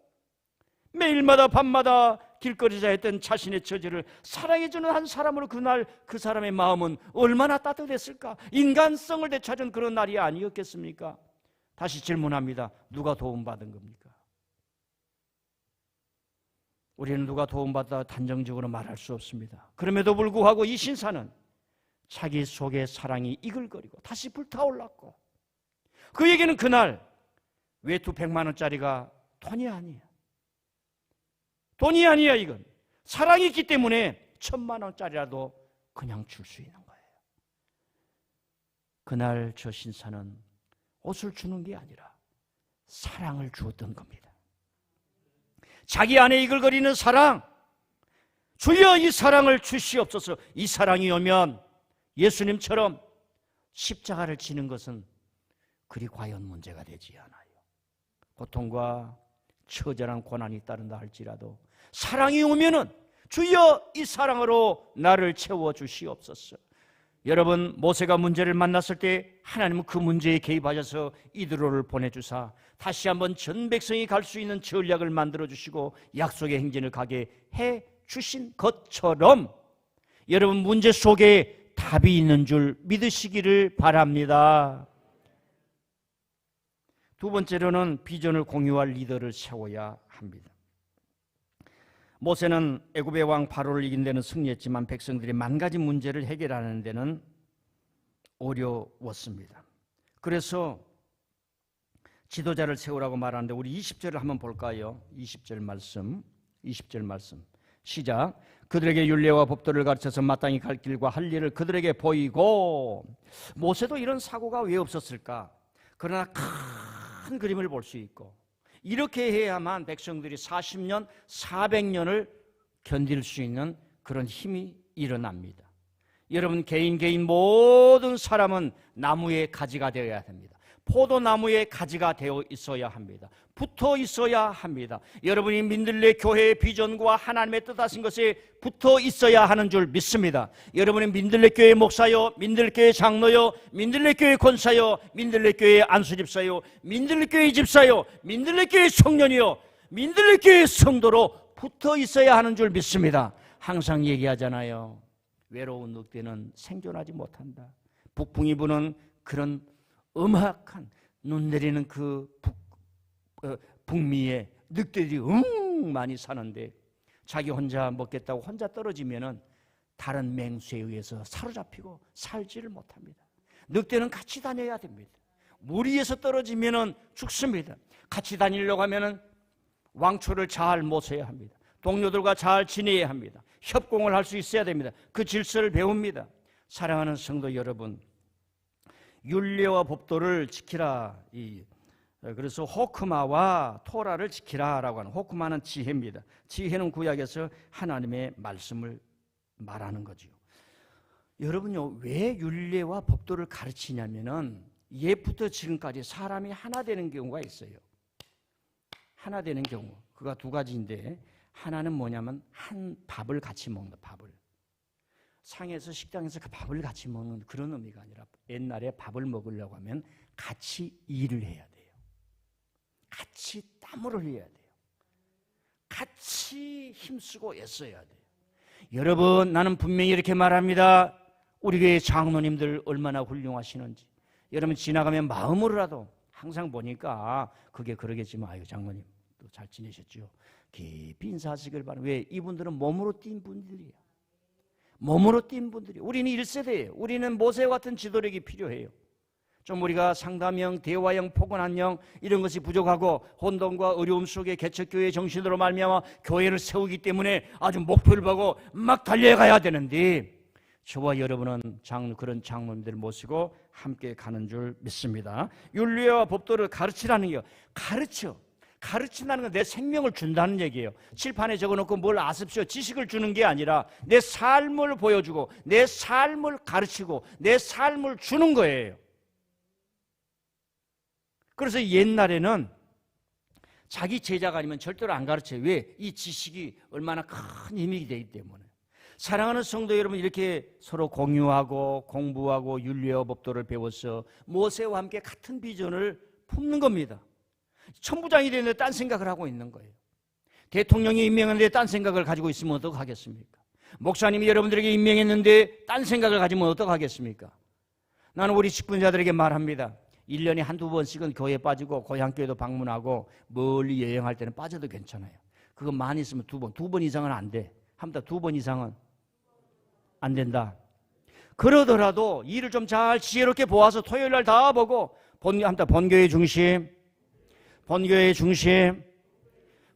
매일마다 밤마다 길거리자 했던 자신의 처지를 사랑해주는 한 사람으로 그날 그 사람의 마음은 얼마나 따뜻했을까? 인간성을 되찾은 그런 날이 아니었겠습니까? 다시 질문합니다. 누가 도움받은 겁니까? 우리는 누가 도움받다 단정적으로 말할 수 없습니다. 그럼에도 불구하고 이 신사는 자기 속의 사랑이 이글거리고 다시 불타올랐고, 그에게는 그날 외투 100만 원짜리가 돈이 아니야. 돈이 아니야. 이건 사랑이 있기 때문에 1000만 원짜리라도 그냥 줄 수 있는 거예요. 그날 저 신사는 옷을 주는 게 아니라 사랑을 주었던 겁니다. 자기 안에 이글거리는 사랑, 주여 이 사랑을 주시옵소서. 이 사랑이 오면 예수님처럼 십자가를 지는 것은 그리 과연 문제가 되지 않아요. 고통과 처절한 고난이 따른다 할지라도 사랑이 오면은 주여 이 사랑으로 나를 채워주시옵소서. 여러분, 모세가 문제를 만났을 때 하나님은 그 문제에 개입하셔서 이드로를 보내주사 다시 한번 전 백성이 갈 수 있는 전략을 만들어주시고 약속의 행진을 가게 해주신 것처럼 여러분, 문제 속에 답이 있는 줄 믿으시기를 바랍니다. 두 번째로는 비전을 공유할 리더를 세워야 합니다. 모세는 애굽의 왕 바로를 이긴 데는 승리했지만 백성들이 만 가지 문제를 해결하는 데는 어려웠습니다. 그래서 지도자를 세우라고 말하는데 우리 20절을 한번 볼까요? 20절 말씀 시작. 그들에게 율례와 법도를 가르쳐서 마땅히 갈 길과 할 일을 그들에게 보이고. 모세도 이런 사고가 왜 없었을까? 그러나 큰 그림을 볼 수 있고 이렇게 해야만 백성들이 40년, 400년을 견딜 수 있는 그런 힘이 일어납니다. 여러분, 개인 모든 사람은 나무의 가지가 되어야 됩니다. 포도나무의 가지가 되어 있어야 합니다. 붙어 있어야 합니다. 여러분이 민들레 교회의 비전과 하나님의 뜻하신 것에 붙어 있어야 하는 줄 믿습니다. 여러분이 민들레 교회 목사요, 민들레 교회 장로요, 민들레 교회 권사요, 민들레 교회 안수집사요, 민들레 교회 집사요, 민들레 교회 청년이요, 민들레 교회 성도로 붙어 있어야 하는 줄 믿습니다. 항상 얘기하잖아요. 외로운 늑대는 생존하지 못한다. 북풍이 부는 그런 음악한 눈 내리는 그 북미에 늑대들이 많이 사는데 자기 혼자 먹겠다고 혼자 떨어지면은 다른 맹수에 의해서 사로잡히고 살지를 못합니다. 늑대는 같이 다녀야 됩니다. 무리에서 떨어지면은 죽습니다. 같이 다니려고 하면은 왕초를 잘 모셔야 합니다. 동료들과 잘 지내야 합니다. 협공을 할 수 있어야 됩니다. 그 질서를 배웁니다. 사랑하는 성도 여러분, 율례와 법도를 지키라. 그래서 호크마와 토라를 지키라라고 하는, 호크마는 지혜입니다. 지혜는 구약에서 하나님의 말씀을 말하는 거죠. 여러분요, 왜 율례와 법도를 가르치냐면은 옛부터 지금까지 사람이 하나 되는 경우가 있어요. 하나 되는 경우, 그가 두 가지인데, 하나는 뭐냐면 한 밥을 같이 먹는, 밥을 상에서 식당에서 그 밥을 같이 먹는 그런 의미가 아니라, 옛날에 밥을 먹으려고 하면 같이 일을 해야 돼요. 같이 땀을 흘려야 돼요. 같이 힘쓰고 애써야 돼요. 여러분, 나는 분명히 이렇게 말합니다. 우리 교회 장로님들 얼마나 훌륭하시는지. 여러분 지나가면 마음으로라도 항상 보니까 그게 그러겠지만, 아유 장로님 또 잘 지내셨죠? 깊이 인사하시길 바랍니다. 왜? 이분들은 몸으로 뛴 분들이에요. 몸으로 뛴 분들이에요. 우리는 1세대예요. 우리는 모세와 같은 지도력이 필요해요. 좀 우리가 상담형, 대화형, 포근한형 이런 것이 부족하고 혼돈과 어려움 속에 개척교회의 정신으로 말미암아 교회를 세우기 때문에 아주 목표를 보고 막 달려가야 되는데, 저와 여러분은 그런 장로님들을 모시고 함께 가는 줄 믿습니다. 율례와 법도를 가르치라는 게, 가르친다는 건 내 생명을 준다는 얘기예요. 칠판에 적어놓고 뭘 아십시오, 지식을 주는 게 아니라 내 삶을 보여주고 내 삶을 가르치고 내 삶을 주는 거예요. 그래서 옛날에는 자기 제자가 아니면 절대로 안 가르쳐요. 왜? 이 지식이 얼마나 큰 힘이 되기 때문에. 사랑하는 성도 여러분, 이렇게 서로 공유하고 공부하고 율례와 법도를 배워서 모세와 함께 같은 비전을 품는 겁니다. 천부장이 되는데 딴 생각을 하고 있는 거예요. 대통령이 임명했는데 딴 생각을 가지고 있으면 어떡하겠습니까? 목사님이 여러분들에게 임명했는데 딴 생각을 가지면 어떡하겠습니까? 나는 우리 직분자들에게 말합니다. 1년에 한두 번씩은 교회에 빠지고 고향교회도 방문하고 멀리 여행할 때는 빠져도 괜찮아요. 그거 많이 있으면 두 번 이상은 안 돼. 합니다. 2번 이상은 안 된다. 그러더라도 일을 좀 잘 지혜롭게 보아서 토요일 날 다 보고 본교의 중심, 본교의 중심,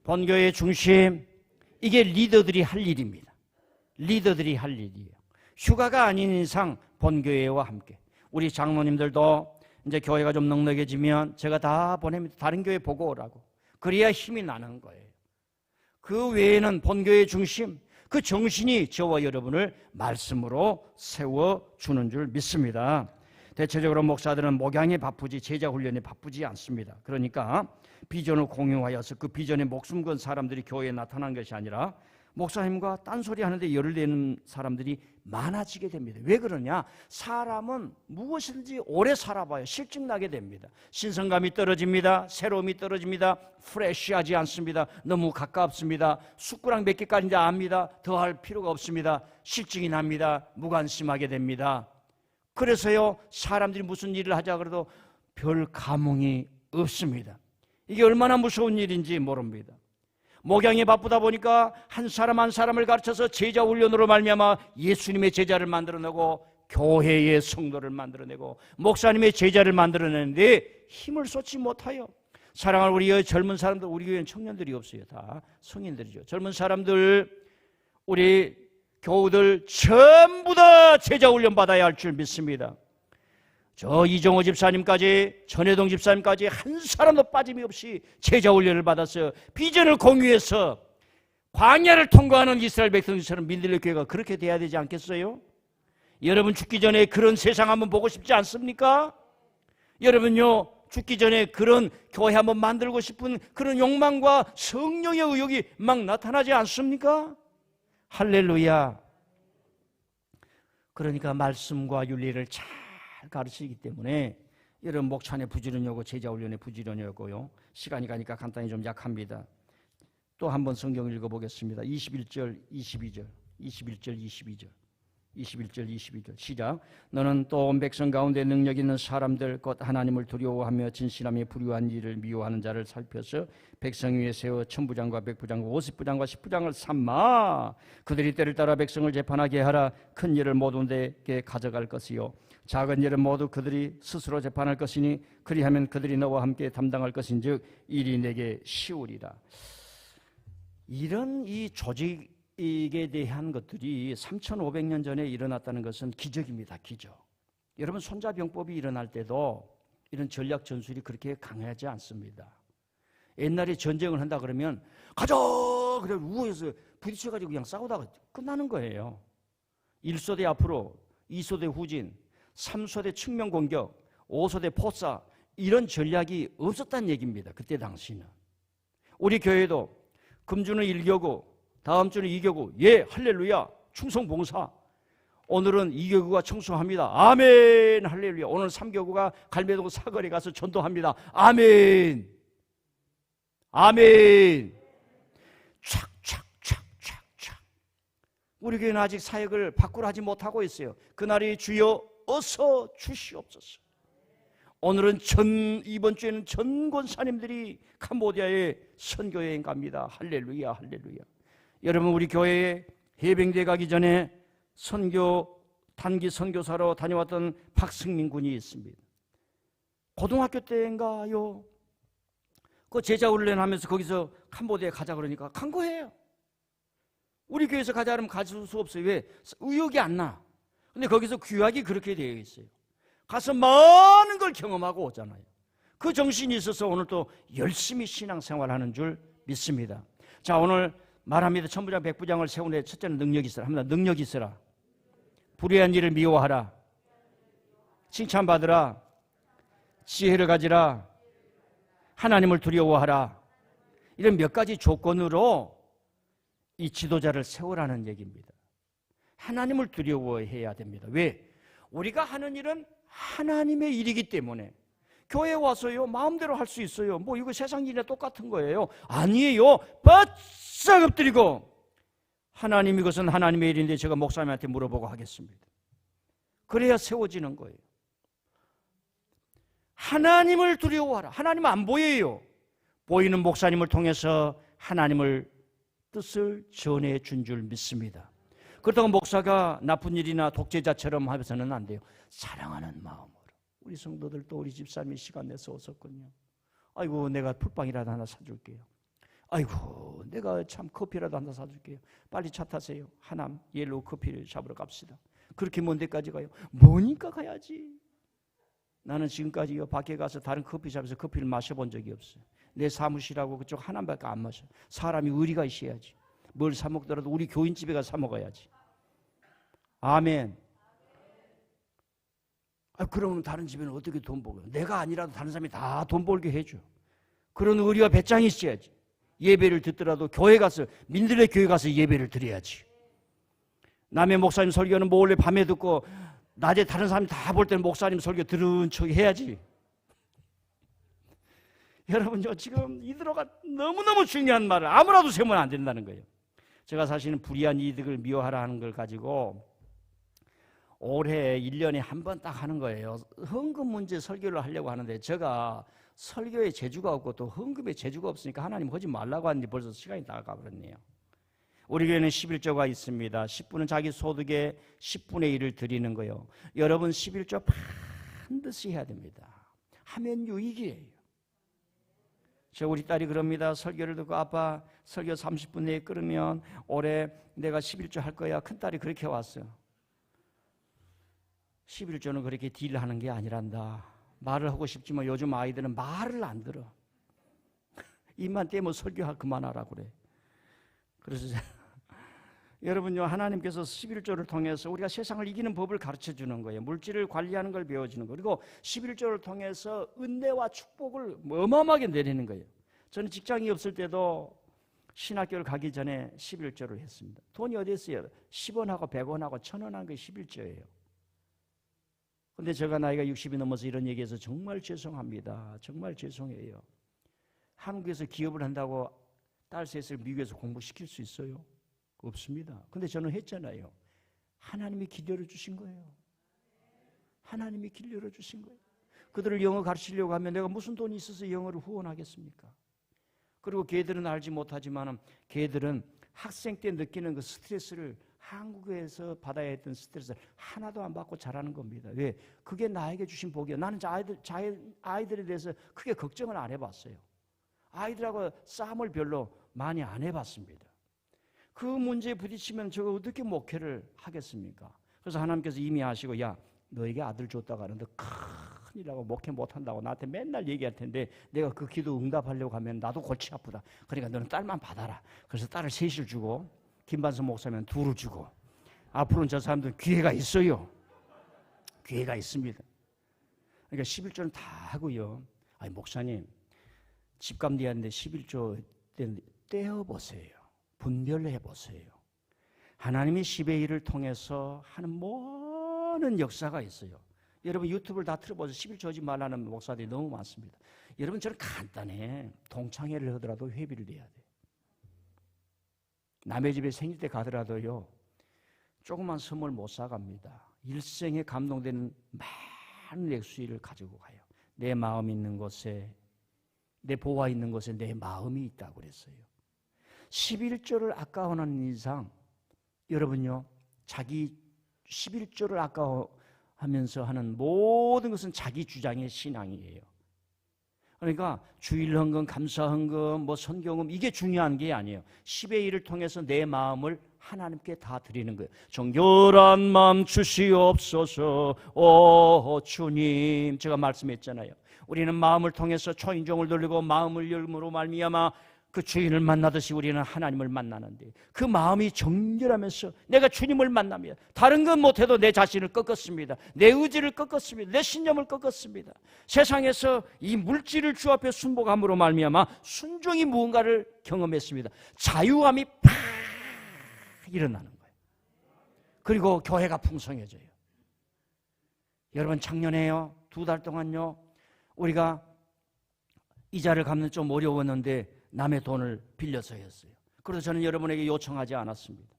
본교의 중심. 이게 리더들이 할 일입니다. 리더들이 할 일이에요. 휴가가 아닌 이상 본교회와 함께. 우리 장로님들도 이제 교회가 좀 넉넉해지면 제가 다 보냅니다. 다른 교회 보고 오라고. 그래야 힘이 나는 거예요. 그 외에는 본교의 중심, 그 정신이 저와 여러분을 말씀으로 세워주는 줄 믿습니다. 대체적으로 목사들은 목양에 바쁘지 제자 훈련에 바쁘지 않습니다. 그러니까 비전을 공유하여서 그 비전에 목숨 건 사람들이 교회에 나타난 것이 아니라 목사님과 딴소리 하는데 열을 내는 사람들이 많아지게 됩니다. 왜 그러냐? 사람은 무엇이든지 오래 살아봐야 실증나게 됩니다. 신선감이 떨어집니다. 새로움이 떨어집니다. 프레쉬하지 않습니다. 너무 가깝습니다. 숟가락 몇 개까지인지 압니다. 더할 필요가 없습니다. 실증이 납니다. 무관심하게 됩니다. 그래서요, 사람들이 무슨 일을 하자 그래도 별 감흥이 없습니다. 이게 얼마나 무서운 일인지 모릅니다. 목양에 바쁘다 보니까 한 사람 한 사람을 가르쳐서 제자 훈련으로 말미암아 예수님의 제자를 만들어내고 교회의 성도를 만들어내고 목사님의 제자를 만들어내는데 힘을 쏟지 못하여. 사랑하는 우리 젊은 사람들, 우리 교회는 청년들이 없어요. 다 성인들이죠. 젊은 사람들, 우리 교우들 전부 다 제자 훈련 받아야 할 줄 믿습니다. 저 이정호 집사님까지, 전혜동 집사님까지 한 사람도 빠짐이 없이 제자 훈련을 받아서 비전을 공유해서 광야를 통과하는 이스라엘 백성들처럼 민들레 교회가 그렇게 돼야 되지 않겠어요? 여러분 죽기 전에 그런 세상 한번 보고 싶지 않습니까? 여러분요, 죽기 전에 그런 교회 한번 만들고 싶은 그런 욕망과 성령의 의욕이 막 나타나지 않습니까? 할렐루야. 그러니까 말씀과 윤리를 잘 가르치기 때문에 여러분 목찬에 부지런히 오고 제자훈련에 부지런히 오고요. 시간이 가니까 간단히 좀 약합니다. 또 한번 성경을 읽어보겠습니다. 21절, 22절, 21절, 22절 시작. 너는 또 온 백성 가운데 능력 있는 사람들 곧 하나님을 두려워하며 진실하며 불의한 일을 미워하는 자를 살펴서 백성 위에 세워 천부장과 백부장과 50부장과 10부장을 삼아 그들이 때를 따라 백성을 재판하게 하라. 큰 일을 모든 데게 가져갈 것이요 작은 일은 모두 그들이 스스로 재판할 것이니 그리하면 그들이 너와 함께 담당할 것인즉 일이 내게 쉬우리라. 이런 이 조직에 대한 것들이 3,500년 전에 일어났다는 것은 기적입니다. 기적. 여러분 손자병법이 일어날 때도 이런 전략 전술이 그렇게 강하지 않습니다. 옛날에 전쟁을 한다 그러면 가자! 그래 우에서 부딪혀가지고 그냥 싸우다가 끝나는 거예요. 1소대 앞으로, 2소대 후진, 3소대 측면 공격, 5소대 포사 이런 전략이 없었다는 얘기입니다. 그때 당시는. 우리 교회도 금주는 1격우, 다음 주는 2격우, 예 할렐루야 충성봉사. 오늘은 2격우가 청소합니다. 아멘 할렐루야. 오늘 3격우가 갈매동 사거리 가서 전도합니다. 아멘 아멘. 착착착착착. 우리 교회는 아직 사역을 밖으로 하지 못하고 있어요. 그날이 주여 어서 주시옵소서. 오늘은 이번 주에는 전 권사님들이 캄보디아에 선교여행 갑니다. 할렐루야 할렐루야. 여러분 우리 교회에 해병대 가기 전에 단기 선교사로 다녀왔던 박승민 군이 있습니다. 고등학교 때인가요? 그 제자 훈련하면서 거기서 캄보디아에 가자 그러니까 간 거예요. 우리 교회에서 가자 그러면 갈 수 없어요. 왜? 의욕이 안 나. 근데 거기서 규약이 그렇게 되어 있어요. 가서 많은 걸 경험하고 오잖아요. 그 정신이 있어서 오늘 또 열심히 신앙생활하는 줄 믿습니다. 자, 오늘 말합니다. 천부장 백부장을 세우는 첫째는 능력이 있어라. 합니다. 능력이 있어라. 불의한 일을 미워하라. 칭찬받으라. 지혜를 가지라. 하나님을 두려워하라. 이런 몇 가지 조건으로 이 지도자를 세우라는 얘기입니다. 하나님을 두려워해야 됩니다. 왜? 우리가 하는 일은 하나님의 일이기 때문에. 교회에 와서요 마음대로 할 수 있어요. 뭐 이거 세상 일이나 똑같은 거예요. 아니에요. 바싹 엎드리고 하나님 이것은 하나님의 일인데 제가 목사님한테 물어보고 하겠습니다. 그래야 세워지는 거예요. 하나님을 두려워하라. 하나님은 안 보여요. 보이는 목사님을 통해서 하나님을 뜻을 전해 준 줄 믿습니다. 그렇다고 목사가 나쁜 일이나 독재자처럼 하면서는 안 돼요. 사랑하는 마음으로. 우리 성도들도 우리 집사님이 시간 내서 오셨군요. 아이고 내가 풀빵이라도 하나 사줄게요. 아이고 내가 참 커피라도 하나 사줄게요. 빨리 차 타세요. 하남 옐로우 커피를 잡으러 갑시다. 그렇게 먼 데까지 가요. 뭐니까 가야지. 나는 지금까지 밖에 가서 다른 커피숍에서 커피를 마셔본 적이 없어요. 내 사무실하고 그쪽 하나밖에 안 마셔. 사람이 의리가 있어야지. 뭘 사 먹더라도 우리 교인집에 가서 사 먹어야지. 아멘. 그러면 다른 집에는 어떻게 돈 벌어요? 내가 아니라도 다른 사람이 다 돈 벌게 해줘. 그런 의리와 배짱이 있어야지. 예배를 듣더라도 교회 가서 민들레 교회 가서 예배를 드려야지. 남의 목사님 설교는 몰래 밤에 듣고 낮에 다른 사람이 다 볼 때는 목사님 설교 들은 척 해야지. 여러분요 지금 이들어가 너무너무 중요한 말을 아무라도 세우면 안 된다는 거예요. 제가 사실은 불의한 이득을 미워하라 하는 걸 가지고 올해 1년에 한 번 딱 하는 거예요. 헌금 문제 설교를 하려고 하는데 제가 설교에 재주가 없고 또 헌금에 재주가 없으니까 하나님 하지 말라고 하는데 벌써 시간이 다 가버렸네요. 우리 교회는 11조가 있습니다. 10분은 자기 소득의 10분의 1을 드리는 거예요. 여러분 11조 반드시 해야 됩니다. 하면 유익이에요. 우리 딸이 그럽니다. 설교를 듣고 아빠 설교 30분 내에 끊으면 올해 내가 11조 할 거야. 큰딸이 그렇게 왔어요. 11조는 그렇게 딜하는 게 아니란다. 말을 하고 싶지만 요즘 아이들은 말을 안 들어. 입만 떼면 설교 그만하라 그래. 그래서 여러분요 하나님께서 11조를 통해서 우리가 세상을 이기는 법을 가르쳐 주는 거예요. 물질을 관리하는 걸 배워주는 거예요. 그리고 11조를 통해서 은혜와 축복을 어마어마하게 내리는 거예요. 저는 직장이 없을 때도 신학교를 가기 전에 11조를 했습니다. 돈이 어디 있어요? 10원하고 100원하고 1000원 한 게 11조예요. 근데 제가 나이가 60이 넘어서 이런 얘기해서 정말 죄송합니다. 정말 죄송해요. 한국에서 기업을 한다고 딸 셋을 미국에서 공부시킬 수 있어요? 없습니다. 근데 저는 했잖아요. 하나님이 길 열어주신 거예요. 하나님이 길 열어주신 거예요. 그들을 영어 가르치려고 하면 내가 무슨 돈이 있어서 영어를 후원하겠습니까? 그리고 걔들은 알지 못하지만 걔들은 학생 때 느끼는 그 스트레스를 한국에서 받아야 했던 스트레스를 하나도 안 받고 자라는 겁니다. 왜? 그게 나에게 주신 복이에요. 나는 아이들에 대해서 크게 걱정을 안 해봤어요. 아이들하고 싸움을 별로 많이 안 해봤습니다. 그 문제에 부딪히면 제가 어떻게 목회를 하겠습니까? 그래서 하나님께서 이미 하시고, 야, 너에게 아들 줬다가 하는데 큰일이라고 목회 못한다고 나한테 맨날 얘기할 텐데 내가 그 기도 응답하려고 하면 나도 골치 아프다. 그러니까 너는 딸만 받아라. 그래서 딸을 셋을 주고 김반석 목사면 둘을 주고, 앞으로는 저 사람들은 기회가 있어요. 기회가 있습니다. 그러니까 11조는 다 하고요. 아니 목사님, 집값 내야하는데 11조 떼어보세요. 분별해보세요. 하나님이 10의 1을 통해서 하는 모든 역사가 있어요. 여러분 유튜브를 다 틀어보세요. 11조 하지 말라는 목사들이 너무 많습니다. 여러분 저는 간단해. 동창회를 하더라도 회비를 내야 돼. 남의 집에 생일 때 가더라도요, 조그만 선물 못 사갑니다. 일생에 감동되는 많은 액수를 가지고 가요. 내 마음 있는 곳에, 내 보화 있는 곳에 내 마음이 있다고 그랬어요. 11조를 아까워하는 이상 여러분요, 자기 11조를 아까워하면서 하는 모든 것은 자기 주장의 신앙이에요. 그러니까 주일 헌금, 감사 헌금, 뭐 선교금, 이게 중요한 게 아니에요. 10의 1을 통해서 내 마음을 하나님께 다 드리는 거예요. 정결한 마음 주시옵소서. 오 주님, 제가 말씀했잖아요. 우리는 마음을 통해서 초인종을 돌리고 마음을 열므로 말미암아 그 주인을 만나듯이 우리는 하나님을 만나는데, 그 마음이 정결하면서 내가 주님을 만나면 다른 건 못해도 내 자신을 꺾었습니다. 내 의지를 꺾었습니다. 내 신념을 꺾었습니다. 세상에서 이 물질을 주 앞에 순복함으로 말미암아 순종이 무언가를 경험했습니다. 자유함이 팍 일어나는 거예요. 그리고 교회가 풍성해져요. 여러분 작년에요, 2달 동안요, 우리가 이자를 갚는 좀 어려웠는데 남의 돈을 빌려서 했어요. 그래서 저는 여러분에게 요청하지 않았습니다.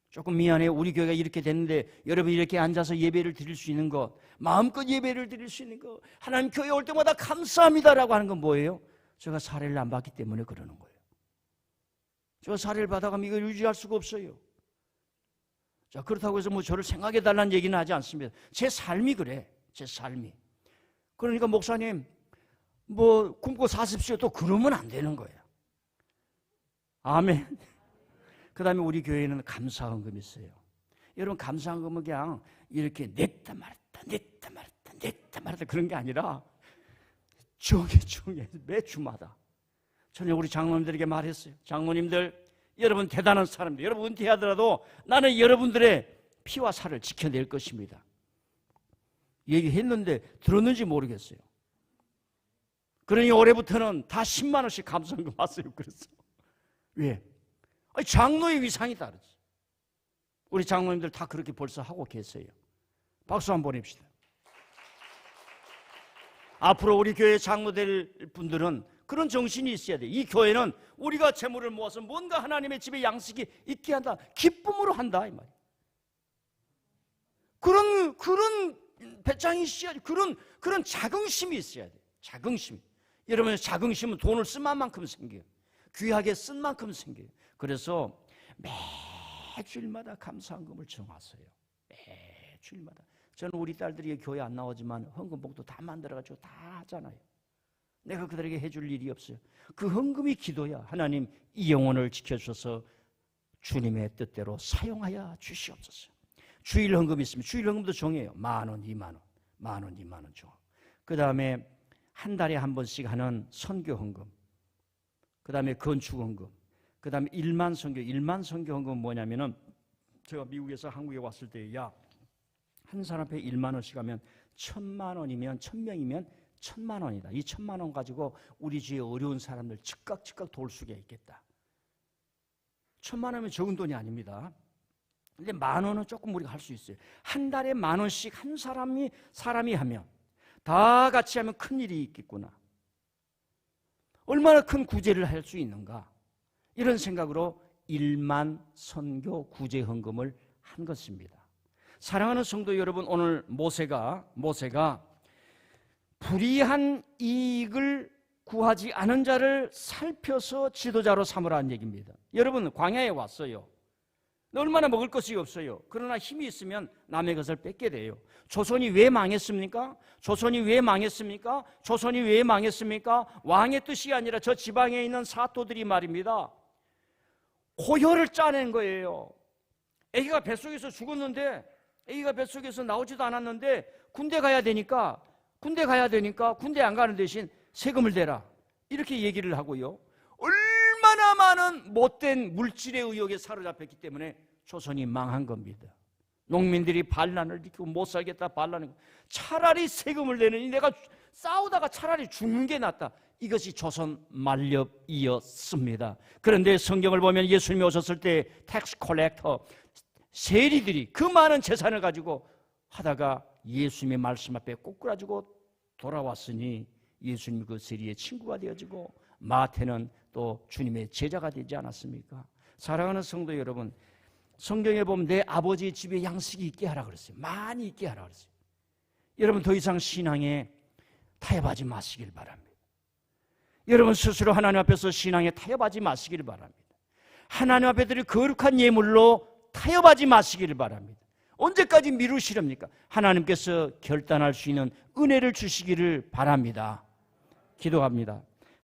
조금 미안해요. 우리 교회가 이렇게 됐는데 여러분이 이렇게 앉아서 예배를 드릴 수 있는 것, 마음껏 예배를 드릴 수 있는 것, 하나님 교회 올 때마다 감사합니다라고 하는 건 뭐예요? 제가 사례를 안 받기 때문에 그러는 거예요. 제가 사례를 받아가면 이걸 유지할 수가 없어요. 자, 그렇다고 해서 뭐 저를 생각해달라는 얘기는 하지 않습니다. 제 삶이 그래. 제 삶이. 그러니까 목사님, 뭐 굶고 사십시오, 또 그러면 안 되는 거예요. 아멘. 그 다음에 우리 교회에는 감사헌금이 있어요. 여러분 감사헌금은 그냥 이렇게 냈다 말았다 냈다 말았다 냈다 말았다 그런 게 아니라 종에 매주마다 저는 우리 장로님들에게 말했어요. 장로님들, 여러분 대단한 사람들, 여러분 은퇴하더라도 나는 여러분들의 피와 살을 지켜낼 것입니다. 얘기했는데 들었는지 모르겠어요. 그러니 올해부터는 다 10만 원씩 감사헌금 왔어요. 그랬어. 왜? 아니, 장로의 위상이 다르지. 우리 장로님들 다 그렇게 벌써 하고 계세요. 박수 한번 보냅시다. 앞으로 우리 교회 장로될 분들은 그런 정신이 있어야 돼. 이 교회는 우리가 재물을 모아서 뭔가 하나님의 집에 양식이 있게 한다. 기쁨으로 한다 이 말이야. 그런 배짱이 있어야 돼. 그런 자긍심이 있어야 돼. 자긍심. 여러분 자긍심은 돈을 쓴 만큼 생겨요. 귀하게 쓴 만큼 생겨요. 그래서 매주일마다 감사헌금을 정하세요. 매주일마다. 저는 우리 딸들이 교회 안 나오지만 헌금봉도 다 만들어가지고 다 하잖아요. 내가 그들에게 해줄 일이 없어요. 그 헌금이 기도야. 하나님 이 영혼을 지켜주셔서 주님의 뜻대로 사용하여 주시옵소서. 주일 헌금이 있으면 주일 헌금도 정해요. 10,000원, 20,000원, 10,000원, 20,000원 정. 그 다음에 한 달에 한 번씩 하는 선교 헌금, 그 다음에 건축 헌금, 그 다음에 1만 선교 헌금은 뭐냐면은 제가 미국에서 한국에 왔을 때 야, 한 사람 앞에 1만 원씩 하면 1,000만 원이면 1,000명이면 1,000만 원이다. 이 1,000만 원 가지고 우리 주위에 어려운 사람들 즉각 도울 수가 있겠다. 1,000만 원이면 적은 돈이 아닙니다. 근데 10,000원은 조금 우리가 할 수 있어요. 한 달에 10,000원씩 한 사람이 하면 다 같이 하면 큰 일이 있겠구나. 얼마나 큰 구제를 할 수 있는가. 이런 생각으로 1만 선교 구제 헌금을 한 것입니다. 사랑하는 성도 여러분, 오늘 모세가 불이한 이익을 구하지 않은 자를 살펴서 지도자로 삼으라는 얘기입니다. 여러분 광야에 왔어요. 얼마나 먹을 것이 없어요. 그러나 힘이 있으면 남의 것을 뺏게 돼요. 조선이 왜 망했습니까? 조선이 왜 망했습니까? 조선이 왜 망했습니까? 왕의 뜻이 아니라 저 지방에 있는 사토들이 말입니다, 고혈을 짜낸 거예요. 아기가 뱃속에서 죽었는데, 아기가 뱃속에서 나오지도 않았는데 군대 가야 되니까 군대 안 가는 대신 세금을 대라, 이렇게 얘기를 하고요. 얼마나 많은 못된 물질의 의욕에 사로잡혔기 때문에 조선이 망한 겁니다. 농민들이 반란을 일으키고 못 살겠다 반란을, 차라리 세금을 내느니 내가 싸우다가 차라리 죽는 게 낫다. 이것이 조선 만렵이었습니다. 그런데 성경을 보면 예수님이 오셨을 때 텍스 컬렉터, 세리들이 그 많은 재산을 가지고 하다가 예수님의 말씀 앞에 꼬꾸라지고 돌아왔으니 예수님이 그 세리의 친구가 되어지고 마태는 또 주님의 제자가 되지 않았습니까? 사랑하는 성도 여러분, 성경에 보면 내 아버지 집에 양식이 있게 하라 그랬어요. 많이 있게 하라 그랬어요. 여러분, 더 이상 신앙에 타협하지 마시길 바랍니다. 여러분 스스로 하나님 앞에서 신앙에 타협하지 마시길 바랍니다. 하나님 앞에 드릴 거룩한 예물로 타협하지 마시길 바랍니다. 언제까지 미루시렵니까? 하나님께서 결단할 수 있는 은혜를 주시기를 바랍니다. 기도합니다.